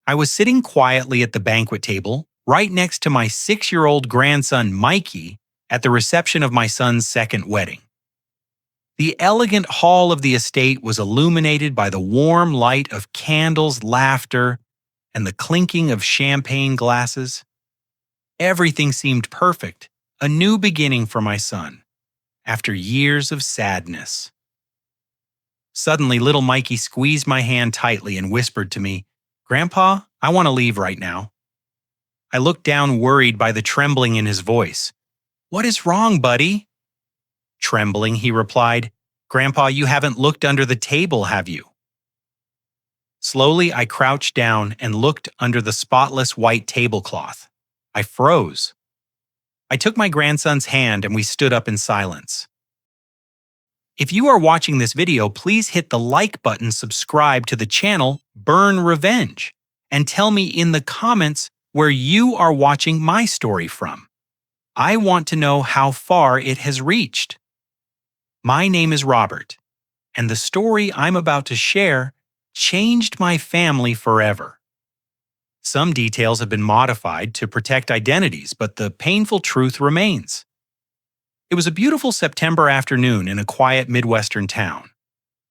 I was sitting quietly at the banquet table, right next to my 6-year-old grandson Mikey at the reception of my son's second wedding. The elegant hall of the estate was illuminated by the warm light of candles, laughter, and the clinking of champagne glasses. Everything seemed perfect, a new beginning for my son, after years of sadness. Suddenly, little Mikey squeezed my hand tightly and whispered to me, "Grandpa, I want to leave right now." I looked down, worried by the trembling in his voice. "What is wrong, buddy?" Trembling, he replied, "Grandpa, you haven't looked under the table, have you?" Slowly, I crouched down and looked under the spotless white tablecloth. I froze. I took my grandson's hand and we stood up in silence. If you are watching this video, please hit the like button, subscribe to the channel Burn Revenge, and tell me in the comments where you are watching my story from. I want to know how far it has reached. My name is Robert, and the story I'm about to share changed my family forever. Some details have been modified to protect identities, but the painful truth remains. It was a beautiful September afternoon in a quiet Midwestern town.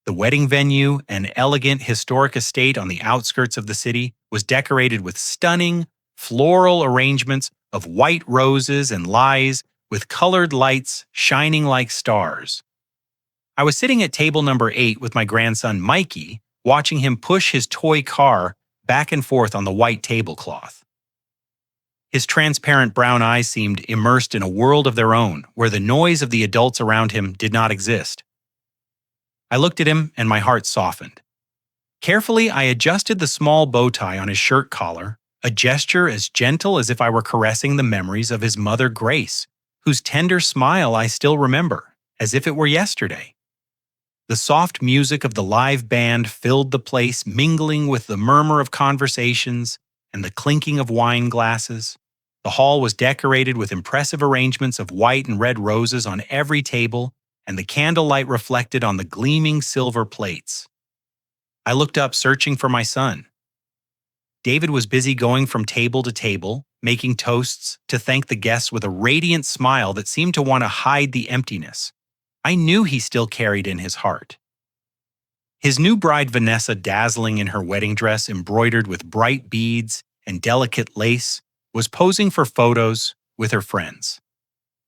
The wedding venue, an elegant historic estate on the outskirts of the city, was decorated with stunning, floral arrangements of white roses and lies with colored lights shining like stars. I was sitting at table number 8 with my grandson Mikey, watching him push his toy car back and forth on the white tablecloth. His transparent brown eyes seemed immersed in a world of their own, where the noise of the adults around him did not exist. I looked at him and my heart softened. Carefully, I adjusted the small bow tie on his shirt collar, a gesture as gentle as if I were caressing the memories of his mother Grace, whose tender smile I still remember, as if it were yesterday. The soft music of the live band filled the place, mingling with the murmur of conversations and the clinking of wine glasses. The hall was decorated with impressive arrangements of white and red roses on every table, and the candlelight reflected on the gleaming silver plates. I looked up, searching for my son. David was busy going from table to table, making toasts to thank the guests with a radiant smile that seemed to want to hide the emptiness. I knew he still carried in his heart. His new bride Vanessa, dazzling in her wedding dress embroidered with bright beads and delicate lace, was posing for photos with her friends.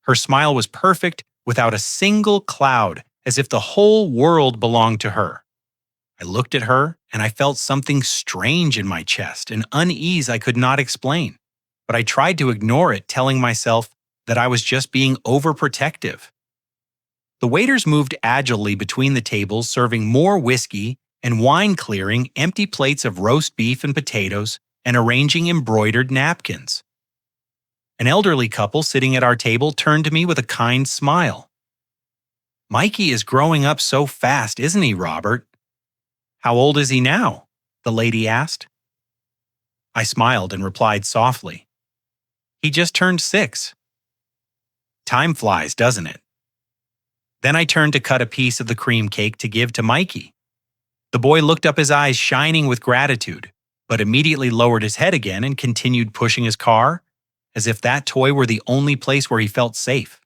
Her smile was perfect, without a single cloud, as if the whole world belonged to her. I looked at her and I felt something strange in my chest, an unease I could not explain. But I tried to ignore it, telling myself that I was just being overprotective. The waiters moved agilely between the tables, serving more whiskey and wine, clearing empty plates of roast beef and potatoes, and arranging embroidered napkins. An elderly couple sitting at our table turned to me with a kind smile. "Mikey is growing up so fast, isn't he, Robert?" "How old is he now?" the lady asked. I smiled and replied softly, "He just turned 6. Time flies, doesn't it?" Then I turned to cut a piece of the cream cake to give to Mikey. The boy looked up, his eyes shining with gratitude, but immediately lowered his head again and continued pushing his car, as if that toy were the only place where he felt safe.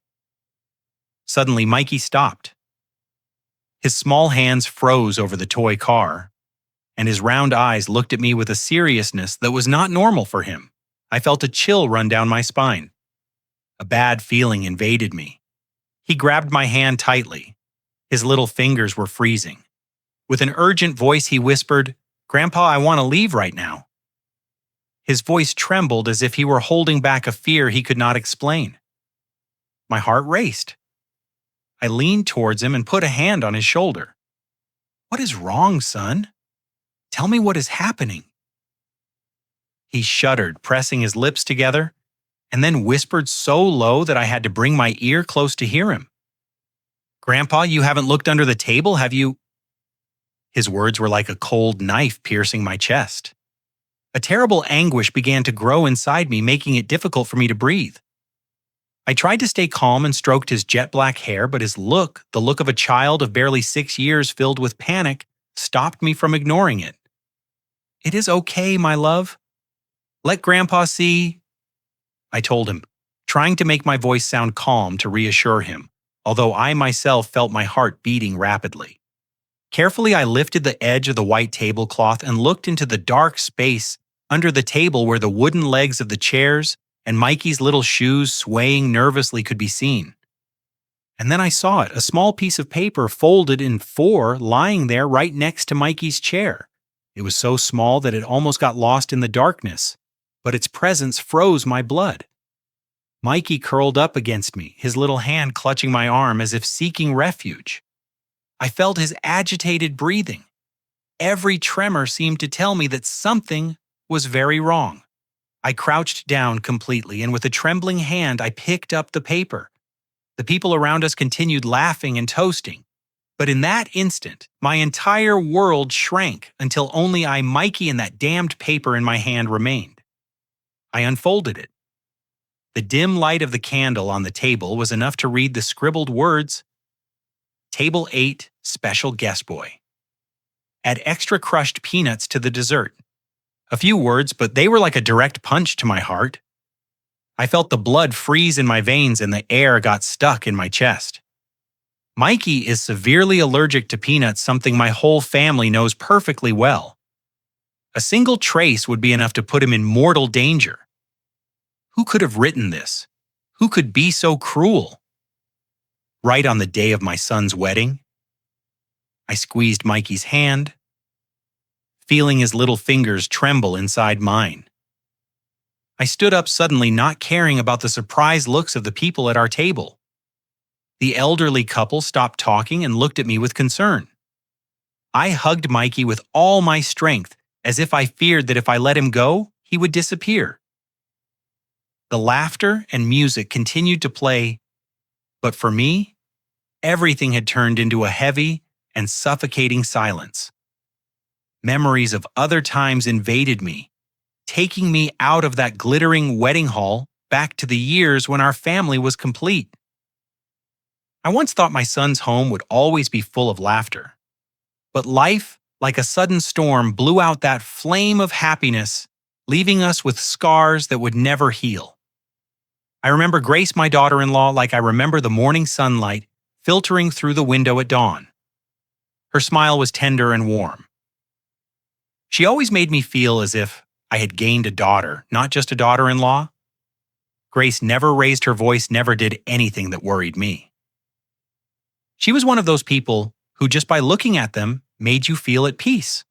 Suddenly, Mikey stopped. His small hands froze over the toy car, and his round eyes looked at me with a seriousness that was not normal for him. I felt a chill run down my spine. A bad feeling invaded me. He grabbed my hand tightly. His little fingers were freezing. With an urgent voice, he whispered, "Grandpa, I want to leave right now." His voice trembled as if he were holding back a fear he could not explain. My heart raced. I leaned towards him and put a hand on his shoulder. "What is wrong, son? Tell me what is happening." He shuddered, pressing his lips together, and then whispered so low that I had to bring my ear close to hear him. "Grandpa, you haven't looked under the table, have you?" His words were like a cold knife piercing my chest. A terrible anguish began to grow inside me, making it difficult for me to breathe. I tried to stay calm and stroked his jet black hair, but his look, the look of a child of barely 6 years filled with panic, stopped me from ignoring it. It is okay, my love. Let Grandpa see, I told him, trying to make my voice sound calm to reassure him, although I myself felt my heart beating rapidly. Carefully, I lifted the edge of the white tablecloth and looked into the dark space under the table where the wooden legs of the chairs and Mikey's little shoes swaying nervously could be seen. And then I saw it, a small piece of paper folded in four lying there right next to Mikey's chair. It was so small that it almost got lost in the darkness, but its presence froze my blood. Mikey curled up against me, his little hand clutching my arm as if seeking refuge. I felt his agitated breathing. Every tremor seemed to tell me that something was very wrong. I crouched down completely, and with a trembling hand, I picked up the paper. The people around us continued laughing and toasting. But in that instant, my entire world shrank until only I, Mikey, and that damned paper in my hand remained. I unfolded it. The dim light of the candle on the table was enough to read the scribbled words, Table 8, Special Guest Boy. Add extra crushed peanuts to the dessert. A few words, but they were like a direct punch to my heart. I felt the blood freeze in my veins and the air got stuck in my chest. Mikey is severely allergic to peanuts, something my whole family knows perfectly well. A single trace would be enough to put him in mortal danger. Who could have written this? Who could be so cruel? Right on the day of my son's wedding? I squeezed Mikey's hand, feeling his little fingers tremble inside mine. I stood up suddenly, not caring about the surprised looks of the people at our table. The elderly couple stopped talking and looked at me with concern. I hugged Mikey with all my strength, as if I feared that if I let him go, he would disappear. The laughter and music continued to play, but for me, everything had turned into a heavy and suffocating silence. Memories of other times invaded me, taking me out of that glittering wedding hall back to the years when our family was complete. I once thought my son's home would always be full of laughter. But life, like a sudden storm, blew out that flame of happiness, leaving us with scars that would never heal. I remember Grace, my daughter-in-law, like I remember the morning sunlight filtering through the window at dawn. Her smile was tender and warm. She always made me feel as if I had gained a daughter, not just a daughter-in-law. Grace never raised her voice, never did anything that worried me. She was one of those people who, just by looking at them, made you feel at peace.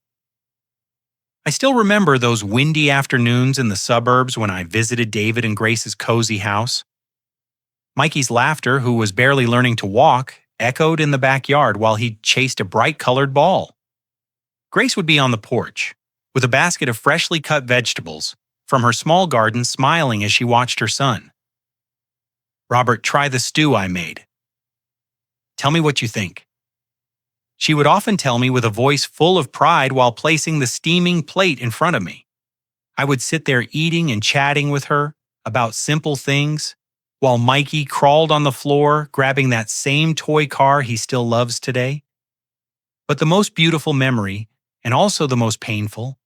I still remember those windy afternoons in the suburbs when I visited David and Grace's cozy house. Mikey's laughter, who was barely learning to walk, echoed in the backyard while he chased a bright-colored ball. Grace would be on the porch, with a basket of freshly cut vegetables from her small garden, smiling as she watched her son. "Robert, try the stew I made. Tell me what you think." She would often tell me with a voice full of pride while placing the steaming plate in front of me. I would sit there eating and chatting with her about simple things, while Mikey crawled on the floor, grabbing that same toy car he still loves today. But the most beautiful memory, and also the most painful,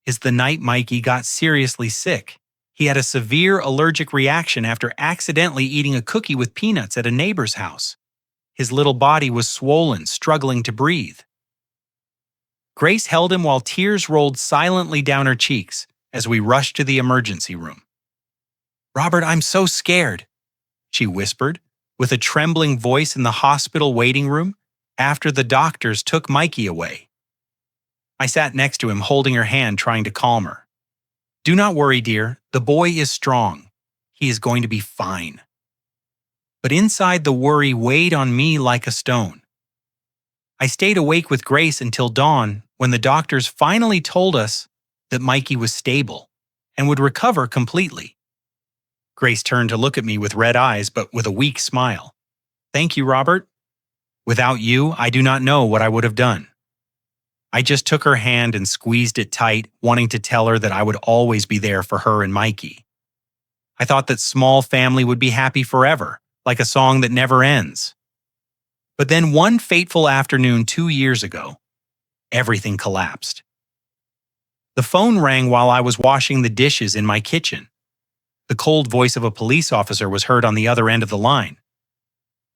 is the night Mikey got seriously sick. He had a severe allergic reaction after accidentally eating a cookie with peanuts at a neighbor's house. His little body was swollen, struggling to breathe. Grace held him while tears rolled silently down her cheeks as we rushed to the emergency room. "Robert, I'm so scared," she whispered, with a trembling voice in the hospital waiting room after the doctors took Mikey away. I sat next to him, holding her hand, trying to calm her. "Do not worry, dear. The boy is strong. He is going to be fine." But inside, the worry weighed on me like a stone. I stayed awake with Grace until dawn, when the doctors finally told us that Mikey was stable and would recover completely. Grace turned to look at me with red eyes, but with a weak smile. "Thank you, Robert. Without you, I do not know what I would have done." I just took her hand and squeezed it tight, wanting to tell her that I would always be there for her and Mikey. I thought that small family would be happy forever, like a song that never ends. But then one fateful afternoon 2 years ago, everything collapsed. The phone rang while I was washing the dishes in my kitchen. The cold voice of a police officer was heard on the other end of the line.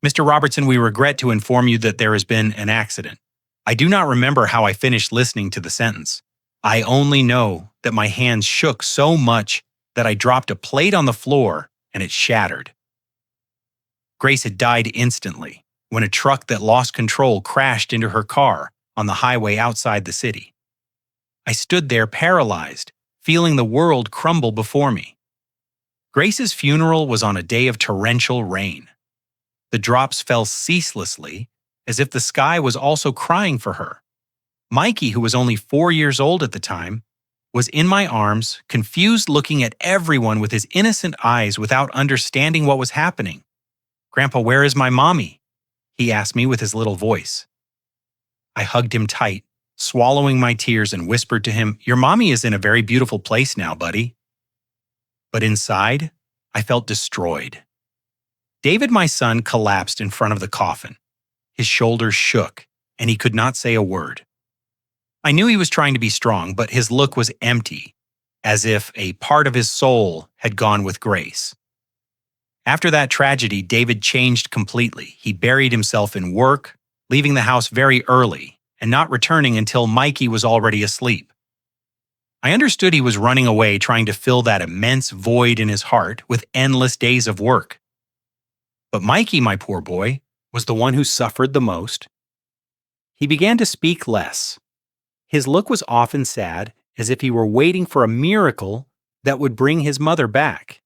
"Mr. Robertson, we regret to inform you that there has been an accident." I do not remember how I finished listening to the sentence. I only know that my hands shook so much that I dropped a plate on the floor and it shattered. Grace had died instantly when a truck that lost control crashed into her car on the highway outside the city. I stood there paralyzed, feeling the world crumble before me. Grace's funeral was on a day of torrential rain. The drops fell ceaselessly, as if the sky was also crying for her. Mikey, who was only 4 years old at the time, was in my arms, confused, looking at everyone with his innocent eyes without understanding what was happening. "Grandpa, where is my mommy?" he asked me with his little voice. I hugged him tight, swallowing my tears, and whispered to him, "Your mommy is in a very beautiful place now, buddy." But inside, I felt destroyed. David, my son, collapsed in front of the coffin. His shoulders shook, and he could not say a word. I knew he was trying to be strong, but his look was empty, as if a part of his soul had gone with Grace. After that tragedy, David changed completely. He buried himself in work, leaving the house very early and not returning until Mikey was already asleep. I understood he was running away, trying to fill that immense void in his heart with endless days of work. But Mikey, my poor boy, was the one who suffered the most. He began to speak less. His look was often sad, as if he were waiting for a miracle that would bring his mother back.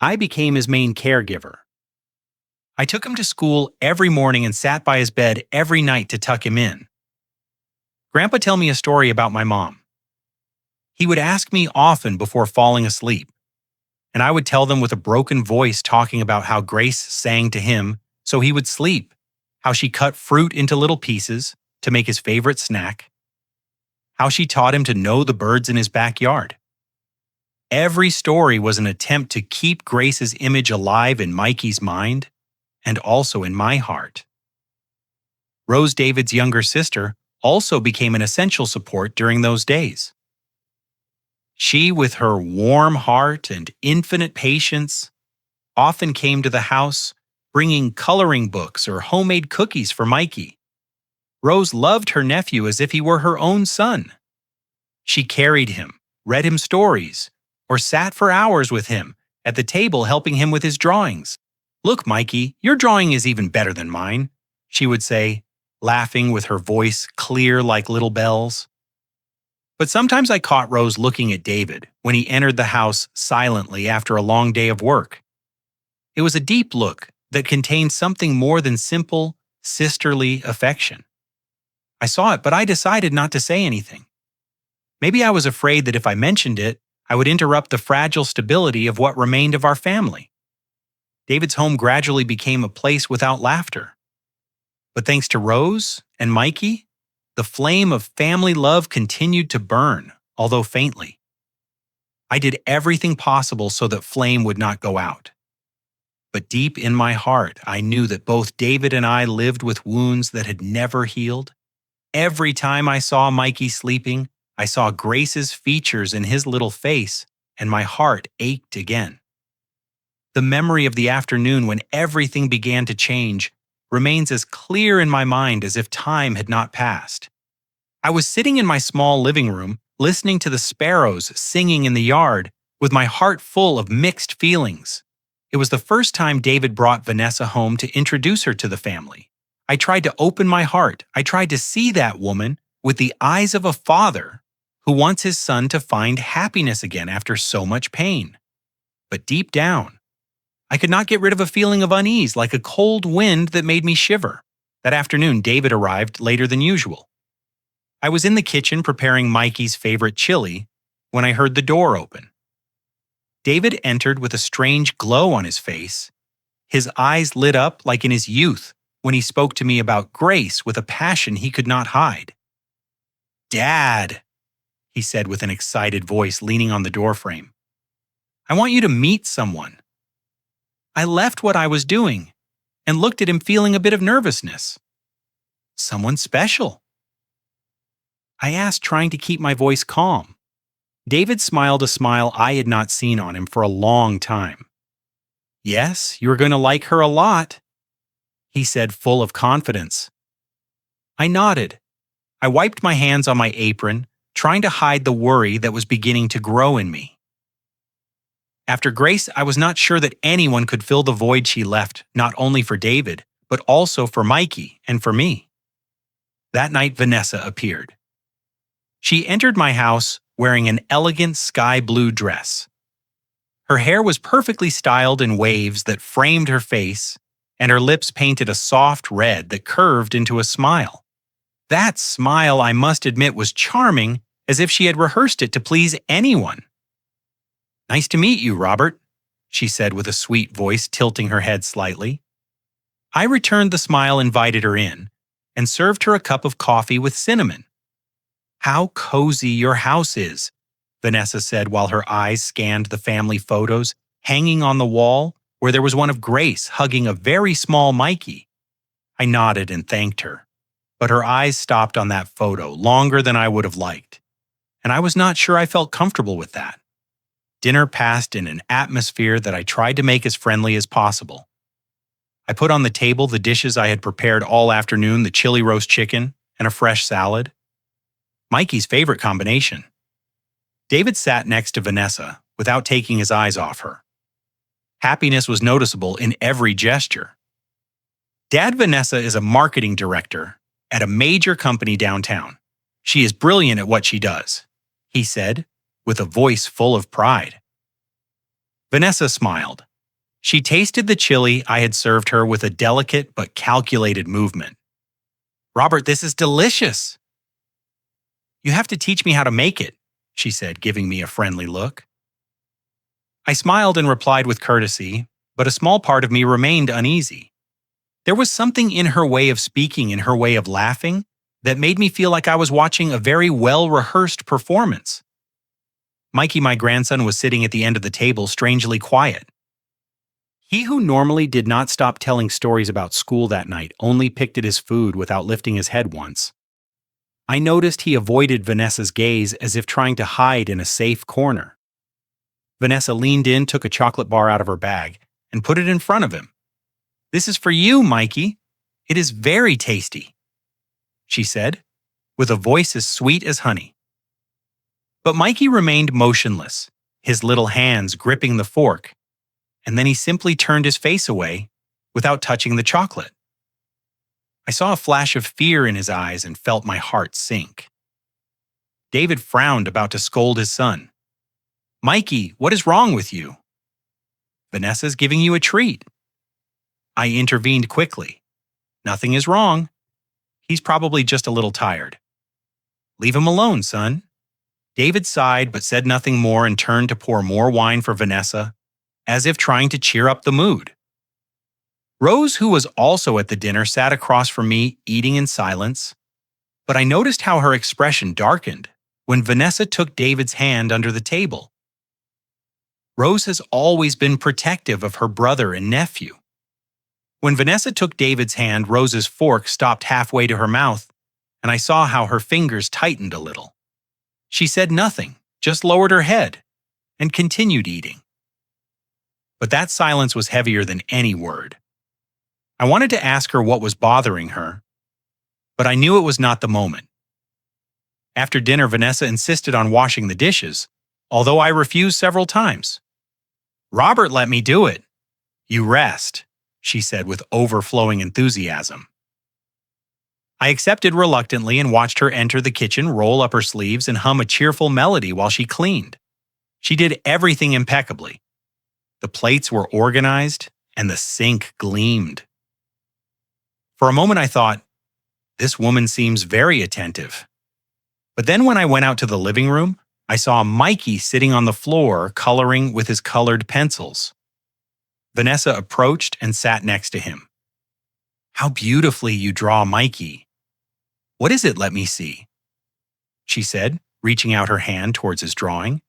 I became his main caregiver. I took him to school every morning and sat by his bed every night to tuck him in. "Grandpa, tell me a story about my mom." He would ask me often before falling asleep, and I would tell them with a broken voice, talking about how Grace sang to him so he would sleep, how she cut fruit into little pieces to make his favorite snack, how she taught him to know the birds in his backyard. Every story was an attempt to keep Grace's image alive in Mikey's mind and also in my heart. Rose, David's younger sister, also became an essential support during those days. She, with her warm heart and infinite patience, often came to the house bringing coloring books or homemade cookies for Mikey. Rose loved her nephew as if he were her own son. She carried him, read him stories, or sat for hours with him at the table helping him with his drawings. "Look, Mikey, your drawing is even better than mine," she would say, laughing with her voice clear like little bells. But sometimes I caught Rose looking at David when he entered the house silently after a long day of work. It was a deep look that contained something more than simple, sisterly affection. I saw it, but I decided not to say anything. Maybe I was afraid that if I mentioned it, I would interrupt the fragile stability of what remained of our family. David's home gradually became a place without laughter. But thanks to Rose and Mikey, the flame of family love continued to burn, although faintly. I did everything possible so that flame would not go out. But deep in my heart, I knew that both David and I lived with wounds that had never healed. Every time I saw Mikey sleeping, I saw Grace's features in his little face, and my heart ached again. The memory of the afternoon when everything began to change remains as clear in my mind as if time had not passed. I was sitting in my small living room, listening to the sparrows singing in the yard, with my heart full of mixed feelings. It was the first time David brought Vanessa home to introduce her to the family. I tried to open my heart. I tried to see that woman with the eyes of a father who wants his son to find happiness again after so much pain. But deep down, I could not get rid of a feeling of unease, like a cold wind that made me shiver. That afternoon, David arrived later than usual. I was in the kitchen preparing Mikey's favorite chili when I heard the door open. David entered with a strange glow on his face. His eyes lit up like in his youth when he spoke to me about Grace with a passion he could not hide. "Dad," he said with an excited voice, leaning on the doorframe, "I want you to meet someone." I left what I was doing and looked at him, feeling a bit of nervousness. "Someone special." I asked, trying to keep my voice calm. David smiled a smile I had not seen on him for a long time. Yes, you're going to like her a lot, he said, full of confidence. I nodded. I wiped my hands on my apron, trying to hide the worry that was beginning to grow in me. After Grace, I was not sure that anyone could fill the void she left, not only for David, but also for Mikey and for me. That night, Vanessa appeared. She entered my house wearing an elegant sky blue dress. Her hair was perfectly styled in waves that framed her face, and her lips painted a soft red that curved into a smile. That smile, I must admit, was charming, as if she had rehearsed it to please anyone. Nice to meet you, Robert, she said with a sweet voice, tilting her head slightly. I returned the smile, invited her in, and served her a cup of coffee with cinnamon. How cozy your house is, Vanessa said while her eyes scanned the family photos hanging on the wall, where there was one of Grace hugging a very small Mikey. I nodded and thanked her, but her eyes stopped on that photo longer than I would have liked, and I was not sure I felt comfortable with that. Dinner passed in an atmosphere that I tried to make as friendly as possible. I put on the table the dishes I had prepared all afternoon, the chili roast chicken and a fresh salad. Mikey's favorite combination. David sat next to Vanessa without taking his eyes off her. Happiness was noticeable in every gesture. Dad, Vanessa is a marketing director at a major company downtown. She is brilliant at what she does, he said, with a voice full of pride. Vanessa smiled. She tasted the chili I had served her with a delicate but calculated movement. Robert, this is delicious. You have to teach me how to make it, she said, giving me a friendly look. I smiled and replied with courtesy, but a small part of me remained uneasy. There was something in her way of speaking, in her way of laughing, that made me feel like I was watching a very well-rehearsed performance. Mikey, my grandson, was sitting at the end of the table, strangely quiet. He who normally did not stop telling stories about school that night only picked at his food without lifting his head once. I noticed he avoided Vanessa's gaze as if trying to hide in a safe corner. Vanessa leaned in, took a chocolate bar out of her bag, and put it in front of him. This is for you, Mikey. It is very tasty, she said, with a voice as sweet as honey. But Mikey remained motionless, his little hands gripping the fork, and then he simply turned his face away without touching the chocolate. I saw a flash of fear in his eyes and felt my heart sink. David frowned, about to scold his son. Mikey, what is wrong with you? Vanessa's giving you a treat. I intervened quickly. Nothing is wrong. He's probably just a little tired. Leave him alone, son. David sighed but said nothing more and turned to pour more wine for Vanessa, as if trying to cheer up the mood. Rose, who was also at the dinner, sat across from me, eating in silence, but I noticed how her expression darkened when Vanessa took David's hand under the table. Rose has always been protective of her brother and nephew. When Vanessa took David's hand, Rose's fork stopped halfway to her mouth, and I saw how her fingers tightened a little. She said nothing, just lowered her head, and continued eating. But that silence was heavier than any word. I wanted to ask her what was bothering her, but I knew it was not the moment. After dinner, Vanessa insisted on washing the dishes, although I refused several times. Robert let me do it. You rest, she said with overflowing enthusiasm. I accepted reluctantly and watched her enter the kitchen, roll up her sleeves, and hum a cheerful melody while she cleaned. She did everything impeccably. The plates were organized, and the sink gleamed. For a moment I thought, this woman seems very attentive. But then when I went out to the living room, I saw Mikey sitting on the floor coloring with his colored pencils. Vanessa approached and sat next to him. How beautifully you draw, Mikey. What is it? Let me see, she said, reaching out her hand towards his drawing.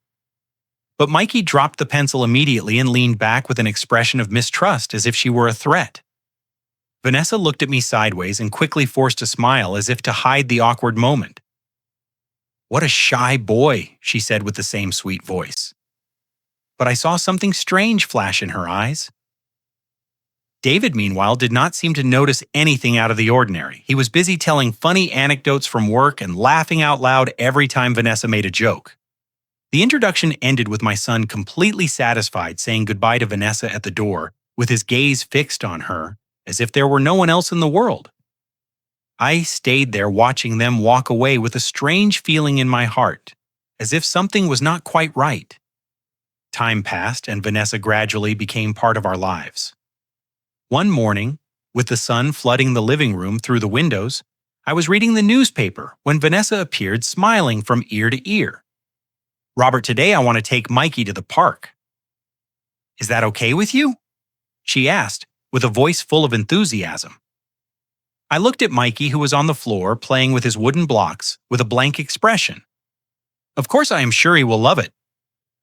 But Mikey dropped the pencil immediately and leaned back with an expression of mistrust, as if she were a threat. Vanessa looked at me sideways and quickly forced a smile as if to hide the awkward moment. "What a shy boy," she said with the same sweet voice. But I saw something strange flash in her eyes. David, meanwhile, did not seem to notice anything out of the ordinary. He was busy telling funny anecdotes from work and laughing out loud every time Vanessa made a joke. The introduction ended with my son completely satisfied, saying goodbye to Vanessa at the door, with his gaze fixed on her, as if there were no one else in the world. I stayed there watching them walk away with a strange feeling in my heart, as if something was not quite right. Time passed, and Vanessa gradually became part of our lives. One morning, with the sun flooding the living room through the windows, I was reading the newspaper when Vanessa appeared smiling from ear to ear. "Robert, today I want to take Mikey to the park." "Is that okay with you?" she asked, with a voice full of enthusiasm. I looked at Mikey, who was on the floor playing with his wooden blocks, with a blank expression. "Of course I am sure he will love it,"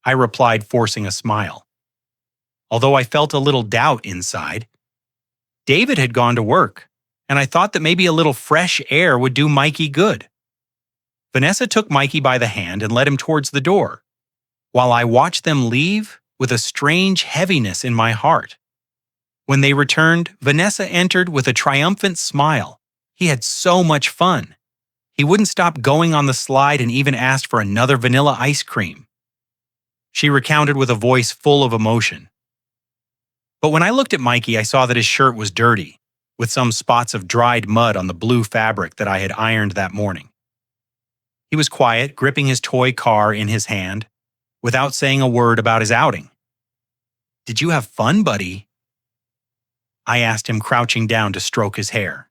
I replied, forcing a smile. Although I felt a little doubt inside. David had gone to work, and I thought that maybe a little fresh air would do Mikey good. Vanessa took Mikey by the hand and led him towards the door, while I watched them leave with a strange heaviness in my heart. When they returned, Vanessa entered with a triumphant smile. He had so much fun. He wouldn't stop going on the slide and even asked for another vanilla ice cream. She recounted with a voice full of emotion. But when I looked at Mikey, I saw that his shirt was dirty, with some spots of dried mud on the blue fabric that I had ironed that morning. He was quiet, gripping his toy car in his hand, without saying a word about his outing. "Did you have fun, buddy?" I asked him, crouching down to stroke his hair.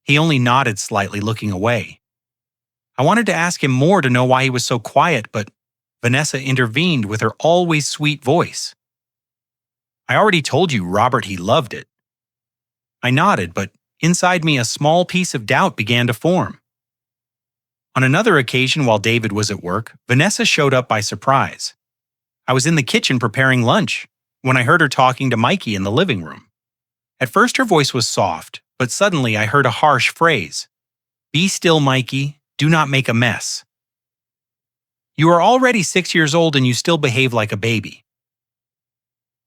He only nodded slightly, looking away. I wanted to ask him more to know why he was so quiet, but Vanessa intervened with her always sweet voice. "I already told you, Robert, he loved it." I nodded, but inside me a small piece of doubt began to form. On another occasion, while David was at work, Vanessa showed up by surprise. I was in the kitchen preparing lunch when I heard her talking to Mikey in the living room. At first her voice was soft, but suddenly I heard a harsh phrase. "Be still, Mikey. Do not make a mess." "You are already 6 years old and you still behave like a baby."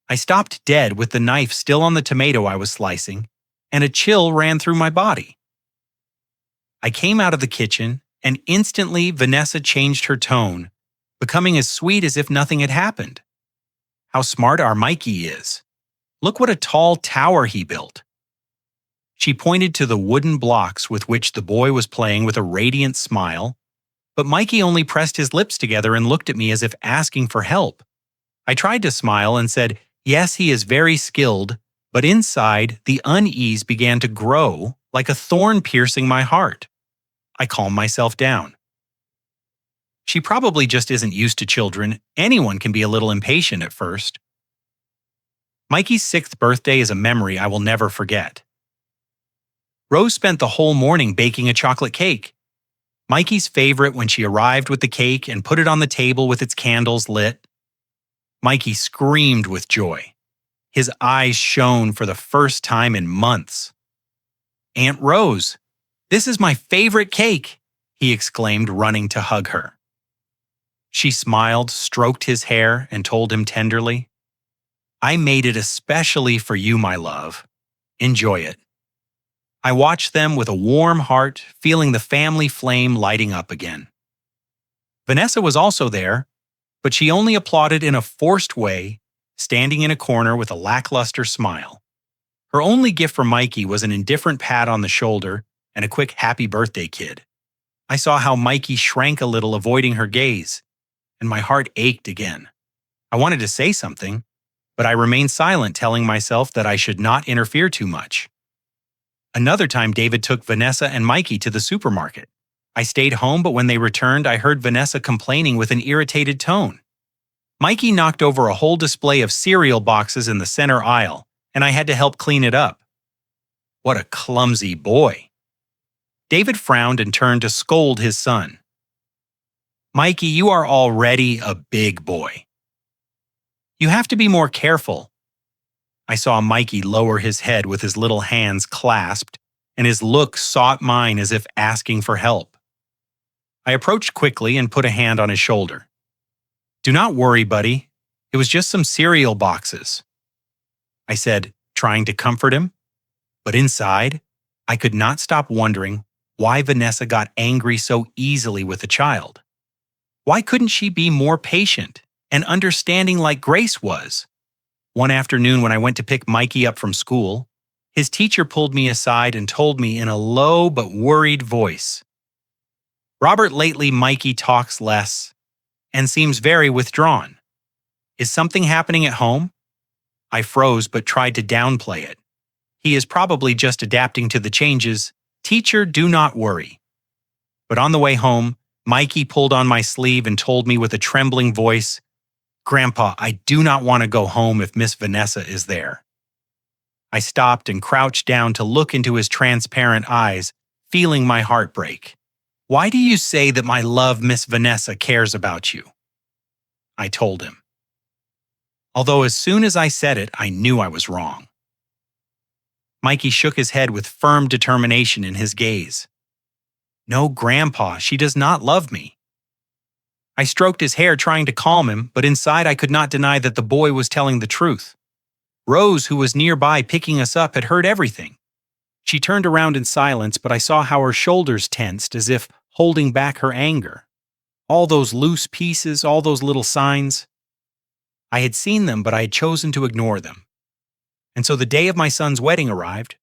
I stopped dead with the knife still on the tomato I was slicing, and a chill ran through my body. I came out of the kitchen, and instantly Vanessa changed her tone, becoming as sweet as if nothing had happened. "How smart our Mikey is. Look what a tall tower he built." She pointed to the wooden blocks with which the boy was playing with a radiant smile, but Mikey only pressed his lips together and looked at me as if asking for help. I tried to smile and said, "Yes, he is very skilled," but inside, the unease began to grow like a thorn piercing my heart. I calmed myself down. "She probably just isn't used to children. Anyone can be a little impatient at first." Mikey's 6th birthday is a memory I will never forget. Rose spent the whole morning baking a chocolate cake. Mikey's favorite when she arrived with the cake and put it on the table with its candles lit. Mikey screamed with joy. His eyes shone for the first time in months. "Aunt Rose, this is my favorite cake," he exclaimed, running to hug her. She smiled, stroked his hair, and told him tenderly, "I made it especially for you, my love. Enjoy it." I watched them with a warm heart, feeling the family flame lighting up again. Vanessa was also there, but she only applauded in a forced way, standing in a corner with a lackluster smile. Her only gift for Mikey was an indifferent pat on the shoulder and a quick happy birthday kid. I saw how Mikey shrank a little, avoiding her gaze, and my heart ached again. I wanted to say something, but I remained silent, telling myself that I should not interfere too much. Another time, David took Vanessa and Mikey to the supermarket. I stayed home, but when they returned, I heard Vanessa complaining with an irritated tone. Mikey knocked over a whole display of cereal boxes in the center aisle, and I had to help clean it up. What a clumsy boy. David frowned and turned to scold his son. "Mikey, you are already a big boy. You have to be more careful." I saw Mikey lower his head with his little hands clasped, and his look sought mine as if asking for help. I approached quickly and put a hand on his shoulder. "Do not worry, buddy. It was just some cereal boxes," I said, trying to comfort him. But inside, I could not stop wondering why Vanessa got angry so easily with the child. Why couldn't she be more patient and understanding like Grace was? One afternoon when I went to pick Mikey up from school, his teacher pulled me aside and told me in a low but worried voice, "Robert, lately Mikey talks less and seems very withdrawn. Is something happening at home?" I froze but tried to downplay it. "He is probably just adapting to the changes. Teacher, do not worry." But on the way home, Mikey pulled on my sleeve and told me with a trembling voice, "Grandpa, I do not want to go home if Miss Vanessa is there." I stopped and crouched down to look into his transparent eyes, feeling my heart break. "Why do you say that my love Miss Vanessa cares about you?" I told him. Although as soon as I said it, I knew I was wrong. Mikey shook his head with firm determination in his gaze. "No, Grandpa, she does not love me." I stroked his hair trying to calm him, but inside I could not deny that the boy was telling the truth. Rose, who was nearby picking us up, had heard everything. She turned around in silence, but I saw how her shoulders tensed as if holding back her anger. All those loose pieces, all those little signs. I had seen them, but I had chosen to ignore them. And so the day of my son's wedding arrived.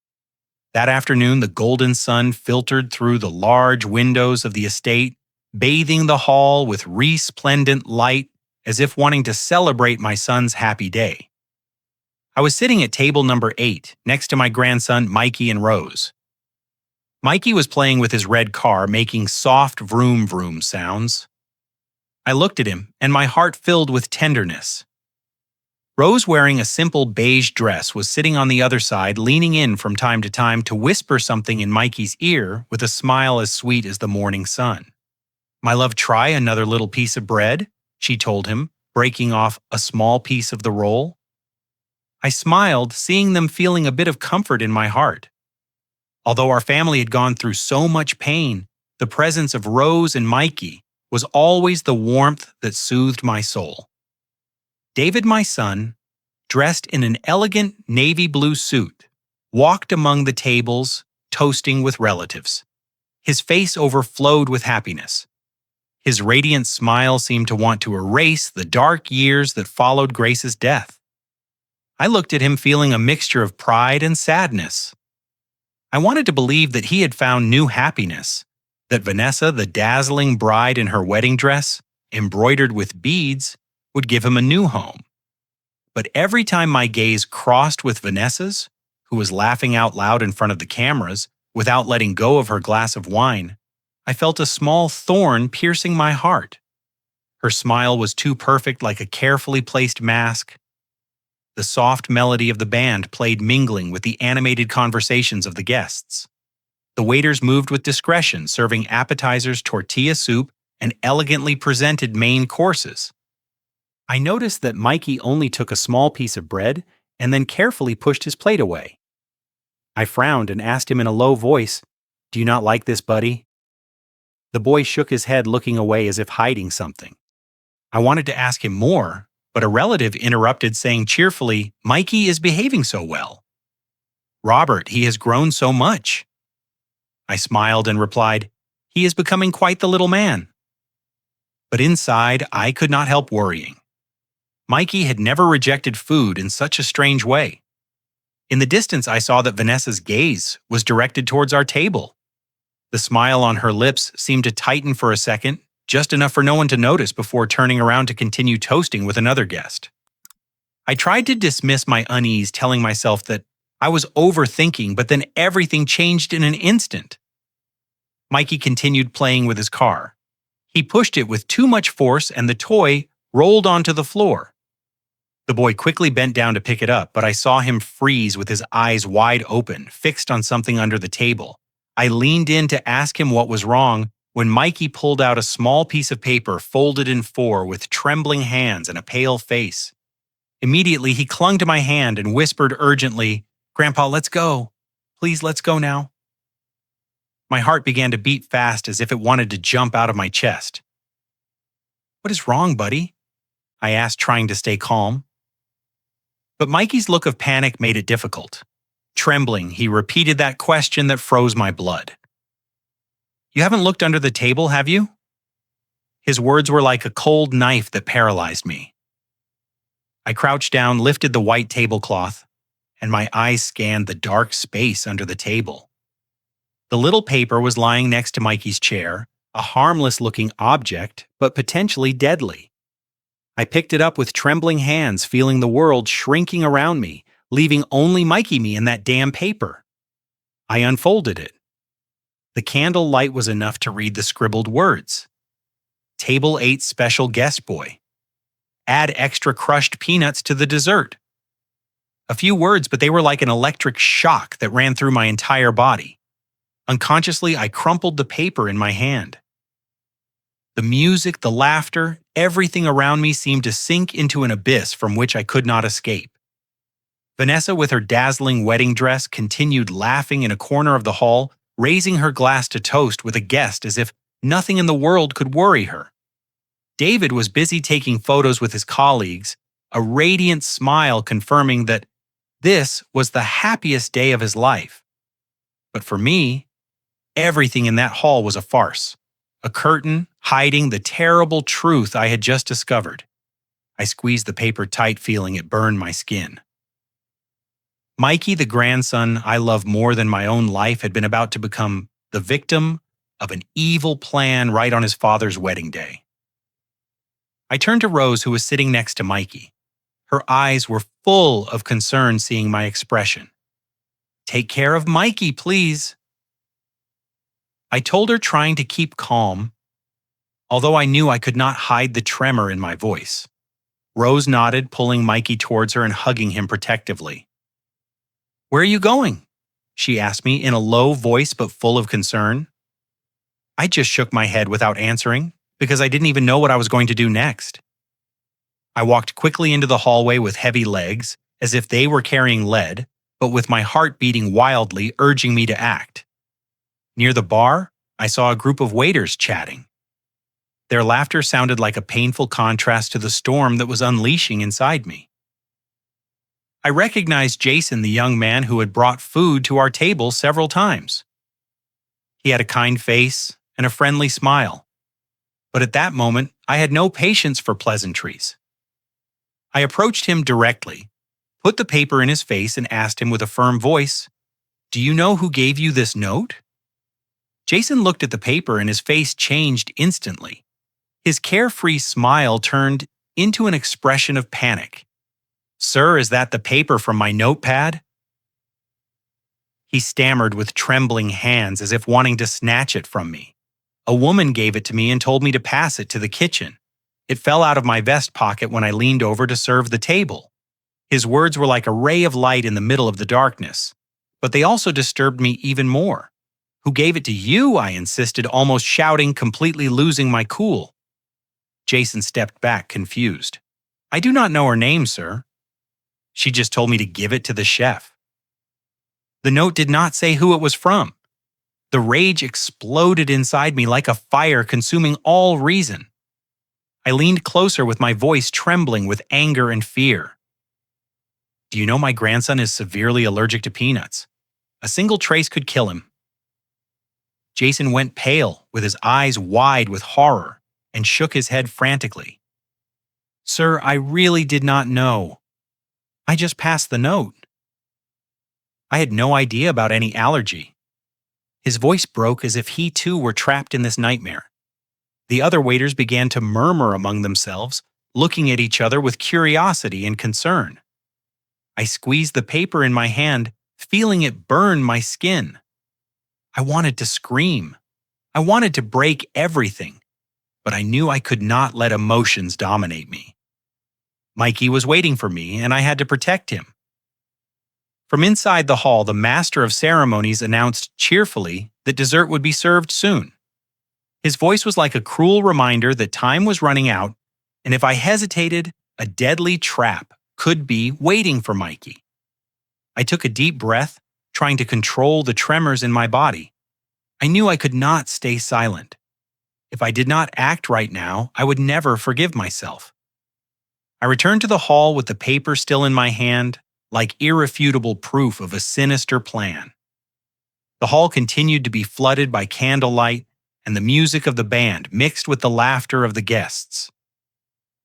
That afternoon, the golden sun filtered through the large windows of the estate, bathing the hall with resplendent light as if wanting to celebrate my son's happy day. I was sitting at table number 8, next to my grandson Mikey and Rose. Mikey was playing with his red car, making soft vroom vroom sounds. I looked at him, and my heart filled with tenderness. Rose, wearing a simple beige dress, was sitting on the other side, leaning in from time to time to whisper something in Mikey's ear with a smile as sweet as the morning sun. "My love, try another little piece of bread," she told him, breaking off a small piece of the roll. I smiled, seeing them feeling a bit of comfort in my heart. Although our family had gone through so much pain, the presence of Rose and Mikey was always the warmth that soothed my soul. David, my son, dressed in an elegant navy blue suit, walked among the tables, toasting with relatives. His face overflowed with happiness. His radiant smile seemed to want to erase the dark years that followed Grace's death. I looked at him feeling a mixture of pride and sadness. I wanted to believe that he had found new happiness, that Vanessa, the dazzling bride in her wedding dress, embroidered with beads, would give him a new home. But every time my gaze crossed with Vanessa's, who was laughing out loud in front of the cameras without letting go of her glass of wine, I felt a small thorn piercing my heart. Her smile was too perfect, like a carefully placed mask. The soft melody of the band played mingling with the animated conversations of the guests. The waiters moved with discretion, serving appetizers, tortilla soup, and elegantly presented main courses. I noticed that Mikey only took a small piece of bread and then carefully pushed his plate away. I frowned and asked him in a low voice, "Do you not like this, buddy?" The boy shook his head, looking away as if hiding something. I wanted to ask him more, but a relative interrupted, saying cheerfully, "Mikey is behaving so well. Robert, he has grown so much." I smiled and replied, "He is becoming quite the little man." But inside, I could not help worrying. Mikey had never rejected food in such a strange way. In the distance, I saw that Vanessa's gaze was directed towards our table. The smile on her lips seemed to tighten for a second, just enough for no one to notice before turning around to continue toasting with another guest. I tried to dismiss my unease, telling myself that I was overthinking, but then everything changed in an instant. Mikey continued playing with his car. He pushed it with too much force and the toy rolled onto the floor. The boy quickly bent down to pick it up, but I saw him freeze with his eyes wide open, fixed on something under the table. I leaned in to ask him what was wrong when Mikey pulled out a small piece of paper folded in 4 with trembling hands and a pale face. Immediately, he clung to my hand and whispered urgently, "Grandpa, let's go. Please, let's go now." My heart began to beat fast as if it wanted to jump out of my chest. "What is wrong, buddy?" I asked, trying to stay calm. But Mikey's look of panic made it difficult. Trembling, he repeated that question that froze my blood. "You haven't looked under the table, have you?" His words were like a cold knife that paralyzed me. I crouched down, lifted the white tablecloth, and my eyes scanned the dark space under the table. The little paper was lying next to Mikey's chair, a harmless-looking object, but potentially deadly. I picked it up with trembling hands, feeling the world shrinking around me, leaving only me and that damn paper. I unfolded it. The candle light was enough to read the scribbled words. "Table 8 special guest boy. Add extra crushed peanuts to the dessert." A few words, but they were like an electric shock that ran through my entire body. Unconsciously, I crumpled the paper in my hand. The music, the laughter, everything around me seemed to sink into an abyss from which I could not escape. Vanessa, with her dazzling wedding dress, continued laughing in a corner of the hall, raising her glass to toast with a guest as if nothing in the world could worry her. David was busy taking photos with his colleagues, a radiant smile confirming that this was the happiest day of his life. But for me, everything in that hall was a farce, a curtain hiding the terrible truth I had just discovered. I squeezed the paper tight, feeling it burn my skin. Mikey, the grandson I love more than my own life, had been about to become the victim of an evil plan right on his father's wedding day. I turned to Rose, who was sitting next to Mikey. Her eyes were full of concern seeing my expression. "Take care of Mikey, please." I told her, trying to keep calm, although I knew I could not hide the tremor in my voice. Rose nodded, pulling Mikey towards her and hugging him protectively. "Where are you going?" she asked me in a low voice but full of concern. I just shook my head without answering because I didn't even know what I was going to do next. I walked quickly into the hallway with heavy legs, as if they were carrying lead, but with my heart beating wildly, urging me to act. Near the bar, I saw a group of waiters chatting. Their laughter sounded like a painful contrast to the storm that was unleashing inside me. I recognized Jason, the young man who had brought food to our table several times. He had a kind face and a friendly smile. But at that moment, I had no patience for pleasantries. I approached him directly, put the paper in his face, and asked him with a firm voice, "Do you know who gave you this note?" Jason looked at the paper and his face changed instantly. His carefree smile turned into an expression of panic. "Sir, is that the paper from my notepad?" He stammered with trembling hands as if wanting to snatch it from me. "A woman gave it to me and told me to pass it to the kitchen. It fell out of my vest pocket when I leaned over to serve the table." His words were like a ray of light in the middle of the darkness, but they also disturbed me even more. "Who gave it to you?" I insisted, almost shouting, completely losing my cool. Jason stepped back, confused. "I do not know her name, sir. She just told me to give it to the chef." The note did not say who it was from. The rage exploded inside me like a fire, consuming all reason. I leaned closer with my voice trembling with anger and fear. "Do you know my grandson is severely allergic to peanuts? A single trace could kill him." Jason went pale, with his eyes wide with horror, and shook his head frantically. "Sir, I really did not know. I just passed the note. I had no idea about any allergy." His voice broke as if he too were trapped in this nightmare. The other waiters began to murmur among themselves, looking at each other with curiosity and concern. I squeezed the paper in my hand, feeling it burn my skin. I wanted to scream. I wanted to break everything, but I knew I could not let emotions dominate me. Mikey was waiting for me, and I had to protect him. From inside the hall, the master of ceremonies announced cheerfully that dessert would be served soon. His voice was like a cruel reminder that time was running out, and if I hesitated, a deadly trap could be waiting for Mikey. I took a deep breath, trying to control the tremors in my body. I knew I could not stay silent. If I did not act right now, I would never forgive myself. I returned to the hall with the paper still in my hand, like irrefutable proof of a sinister plan. The hall continued to be flooded by candlelight and the music of the band mixed with the laughter of the guests.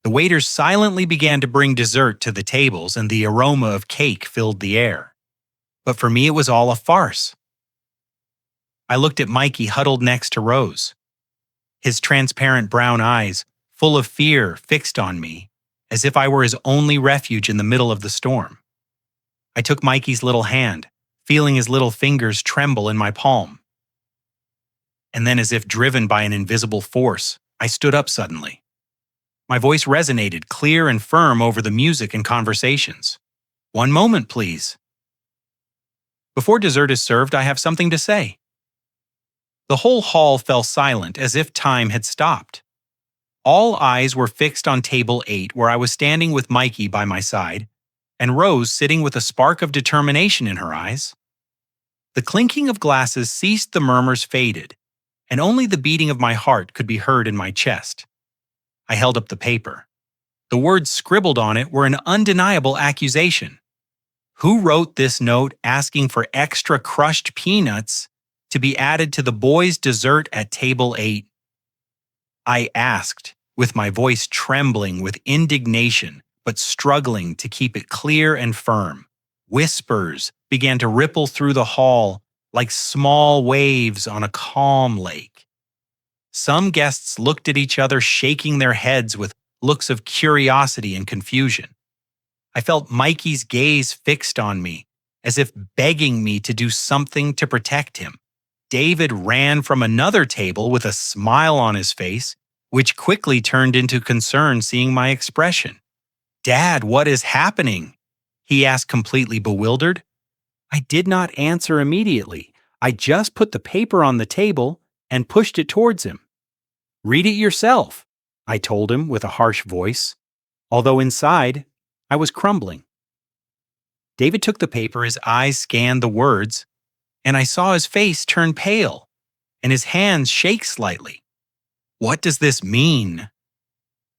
The waiters silently began to bring dessert to the tables and the aroma of cake filled the air. But for me, it was all a farce. I looked at Mikey huddled next to Rose. His transparent brown eyes, full of fear, fixed on me, as if I were his only refuge in the middle of the storm. I took Mikey's little hand, feeling his little fingers tremble in my palm. And then, as if driven by an invisible force, I stood up suddenly. My voice resonated clear and firm over the music and conversations. "One moment, please. Before dessert is served, I have something to say." The whole hall fell silent as if time had stopped. All eyes were fixed on table 8 where I was standing with Mikey by my side, and Rose sitting with a spark of determination in her eyes. The clinking of glasses ceased, the murmurs faded, and only the beating of my heart could be heard in my chest. I held up the paper. The words scribbled on it were an undeniable accusation. Who wrote this note asking for extra crushed peanuts to be added to the boys' dessert at table 8? I asked, with my voice trembling with indignation, but struggling to keep it clear and firm. Whispers began to ripple through the hall like small waves on a calm lake. Some guests looked at each other, shaking their heads with looks of curiosity and confusion. I felt Mikey's gaze fixed on me, as if begging me to do something to protect him. David ran from another table with a smile on his face, which quickly turned into concern seeing my expression. "Dad, what is happening?" he asked, completely bewildered. I did not answer immediately. I just put the paper on the table and pushed it towards him. "Read it yourself," I told him with a harsh voice, although inside I was crumbling. David took the paper, his eyes scanned the words, and I saw his face turn pale and his hands shake slightly. "What does this mean?"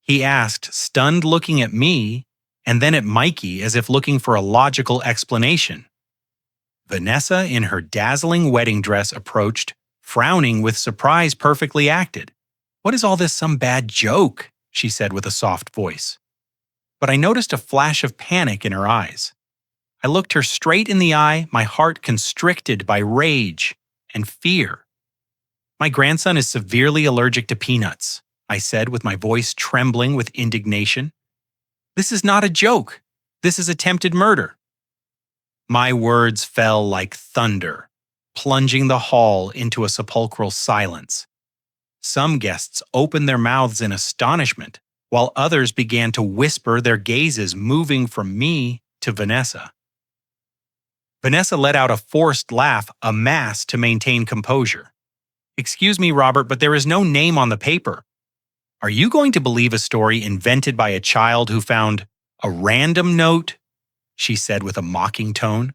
he asked, stunned, looking at me and then at Mikey as if looking for a logical explanation. Vanessa, in her dazzling wedding dress, approached, frowning with surprise perfectly acted. "What is all this, some bad joke?" she said with a soft voice. But I noticed a flash of panic in her eyes. I looked her straight in the eye, my heart constricted by rage and fear. "My grandson is severely allergic to peanuts," I said with my voice trembling with indignation. "This is not a joke. This is attempted murder." My words fell like thunder, plunging the hall into a sepulchral silence. Some guests opened their mouths in astonishment, while others began to whisper, their gazes moving from me to Vanessa. Vanessa let out a forced laugh, a mask to maintain composure. "Excuse me, Robert, but there is no name on the paper. Are you going to believe a story invented by a child who found a random note?" she said with a mocking tone,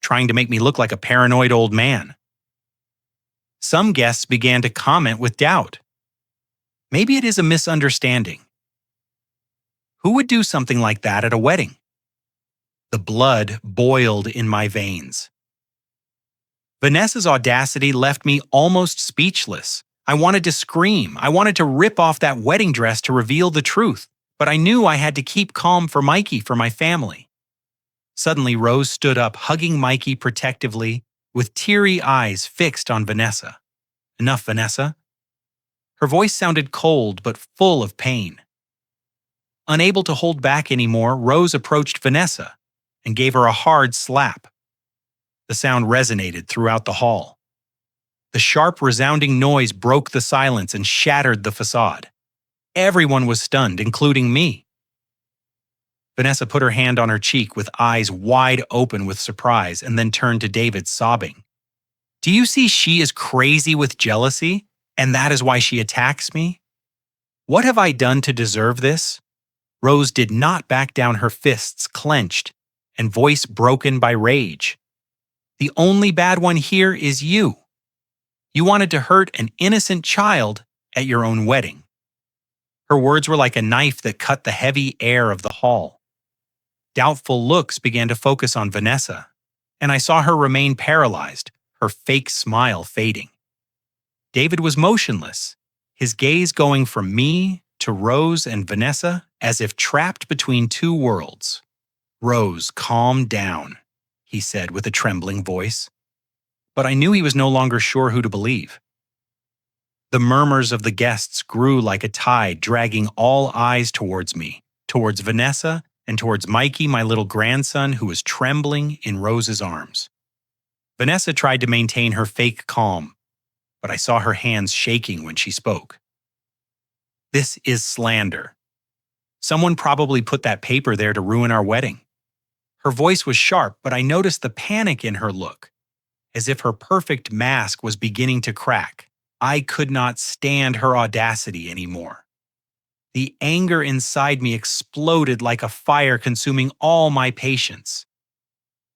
trying to make me look like a paranoid old man. Some guests began to comment with doubt. "Maybe it is a misunderstanding. Who would do something like that at a wedding?" The blood boiled in my veins. Vanessa's audacity left me almost speechless. I wanted to scream. I wanted to rip off that wedding dress to reveal the truth, but I knew I had to keep calm for Mikey, for my family. Suddenly, Rose stood up, hugging Mikey protectively, with teary eyes fixed on Vanessa. "Enough, Vanessa." Her voice sounded cold but full of pain. Unable to hold back anymore, Rose approached Vanessa and gave her a hard slap. The sound resonated throughout the hall. The sharp, resounding noise broke the silence and shattered the facade. Everyone was stunned, including me. Vanessa put her hand on her cheek with eyes wide open with surprise and then turned to David, sobbing. "Do you see she is crazy with jealousy, and that is why she attacks me? What have I done to deserve this?" Rose did not back down, her fists clenched and voice broken by rage. "The only bad one here is you. You wanted to hurt an innocent child at your own wedding." Her words were like a knife that cut the heavy air of the hall. Doubtful looks began to focus on Vanessa, and I saw her remain paralyzed, her fake smile fading. David was motionless, his gaze going from me to Rose and Vanessa as if trapped between two worlds. "Rose, calm down," he said with a trembling voice. But I knew he was no longer sure who to believe. The murmurs of the guests grew like a tide, dragging all eyes towards me, towards Vanessa, and towards Mikey, my little grandson, who was trembling in Rose's arms. Vanessa tried to maintain her fake calm, but I saw her hands shaking when she spoke. "This is slander. Someone probably put that paper there to ruin our wedding." Her voice was sharp, but I noticed the panic in her look, as if her perfect mask was beginning to crack. I could not stand her audacity anymore. The anger inside me exploded like a fire, consuming all my patience.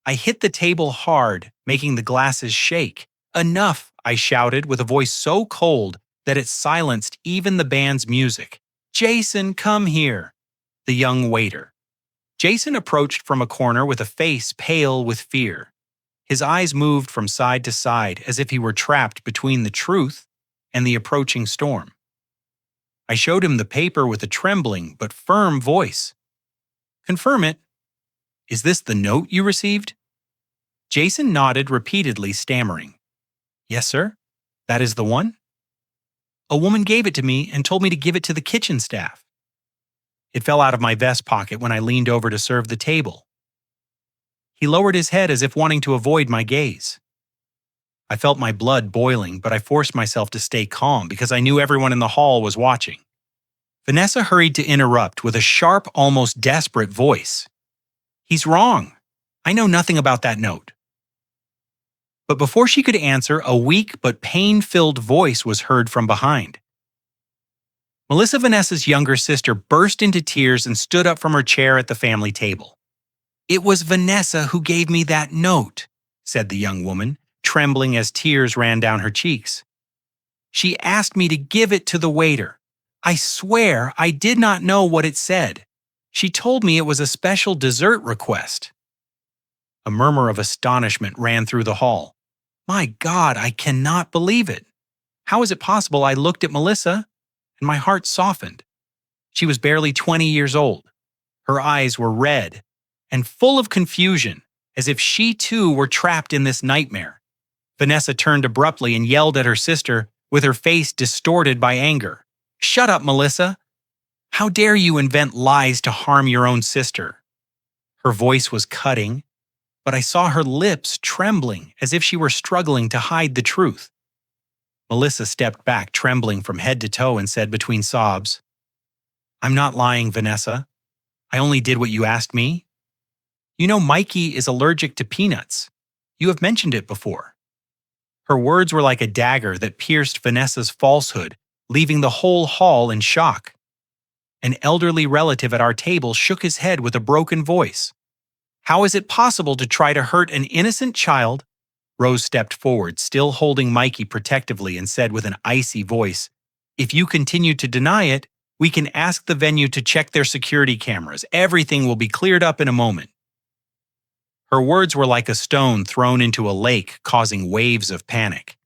I hit the table hard, making the glasses shake. "Enough!" I shouted with a voice so cold that it silenced even the band's music. "Jason, come here!" The young waiter. Jason approached from a corner with a face pale with fear. His eyes moved from side to side as if he were trapped between the truth and the approaching storm. I showed him the paper with a trembling but firm voice. "Confirm it. Is this the note you received?" Jason nodded repeatedly, stammering. "Yes, sir. That is the one. A woman gave it to me and told me to give it to the kitchen staff." It fell out of my vest pocket when I leaned over to serve the table. He lowered his head as if wanting to avoid my gaze. I felt my blood boiling, but I forced myself to stay calm because I knew everyone in the hall was watching. Vanessa hurried to interrupt with a sharp, almost desperate voice. "He's wrong. I know nothing about that note." But before she could answer, a weak but pain-filled voice was heard from behind. Melissa, Vanessa's younger sister, burst into tears and stood up from her chair at the family table. "It was Vanessa who gave me that note," said the young woman, trembling as tears ran down her cheeks. "She asked me to give it to the waiter. I swear I did not know what it said. She told me it was a special dessert request." A murmur of astonishment ran through the hall. "My God, I cannot believe it. How is it possible?" I looked at Melissa, and my heart softened. She was barely 20 years old. Her eyes were red and full of confusion, as if she too were trapped in this nightmare. Vanessa turned abruptly and yelled at her sister, with her face distorted by anger. "Shut up, Melissa! How dare you invent lies to harm your own sister?" Her voice was cutting, but I saw her lips trembling as if she were struggling to hide the truth. Melissa stepped back, trembling from head to toe, and said between sobs, "I'm not lying, Vanessa. I only did what you asked me. You know Mikey is allergic to peanuts. You have mentioned it before." Her words were like a dagger that pierced Vanessa's falsehood, leaving the whole hall in shock. An elderly relative at our table shook his head with a broken voice. "How is it possible to try to hurt an innocent child?" Rose stepped forward, still holding Mikey protectively, and said with an icy voice, "If you continue to deny it, we can ask the venue to check their security cameras. Everything will be cleared up in a moment." Her words were like a stone thrown into a lake, causing waves of panic.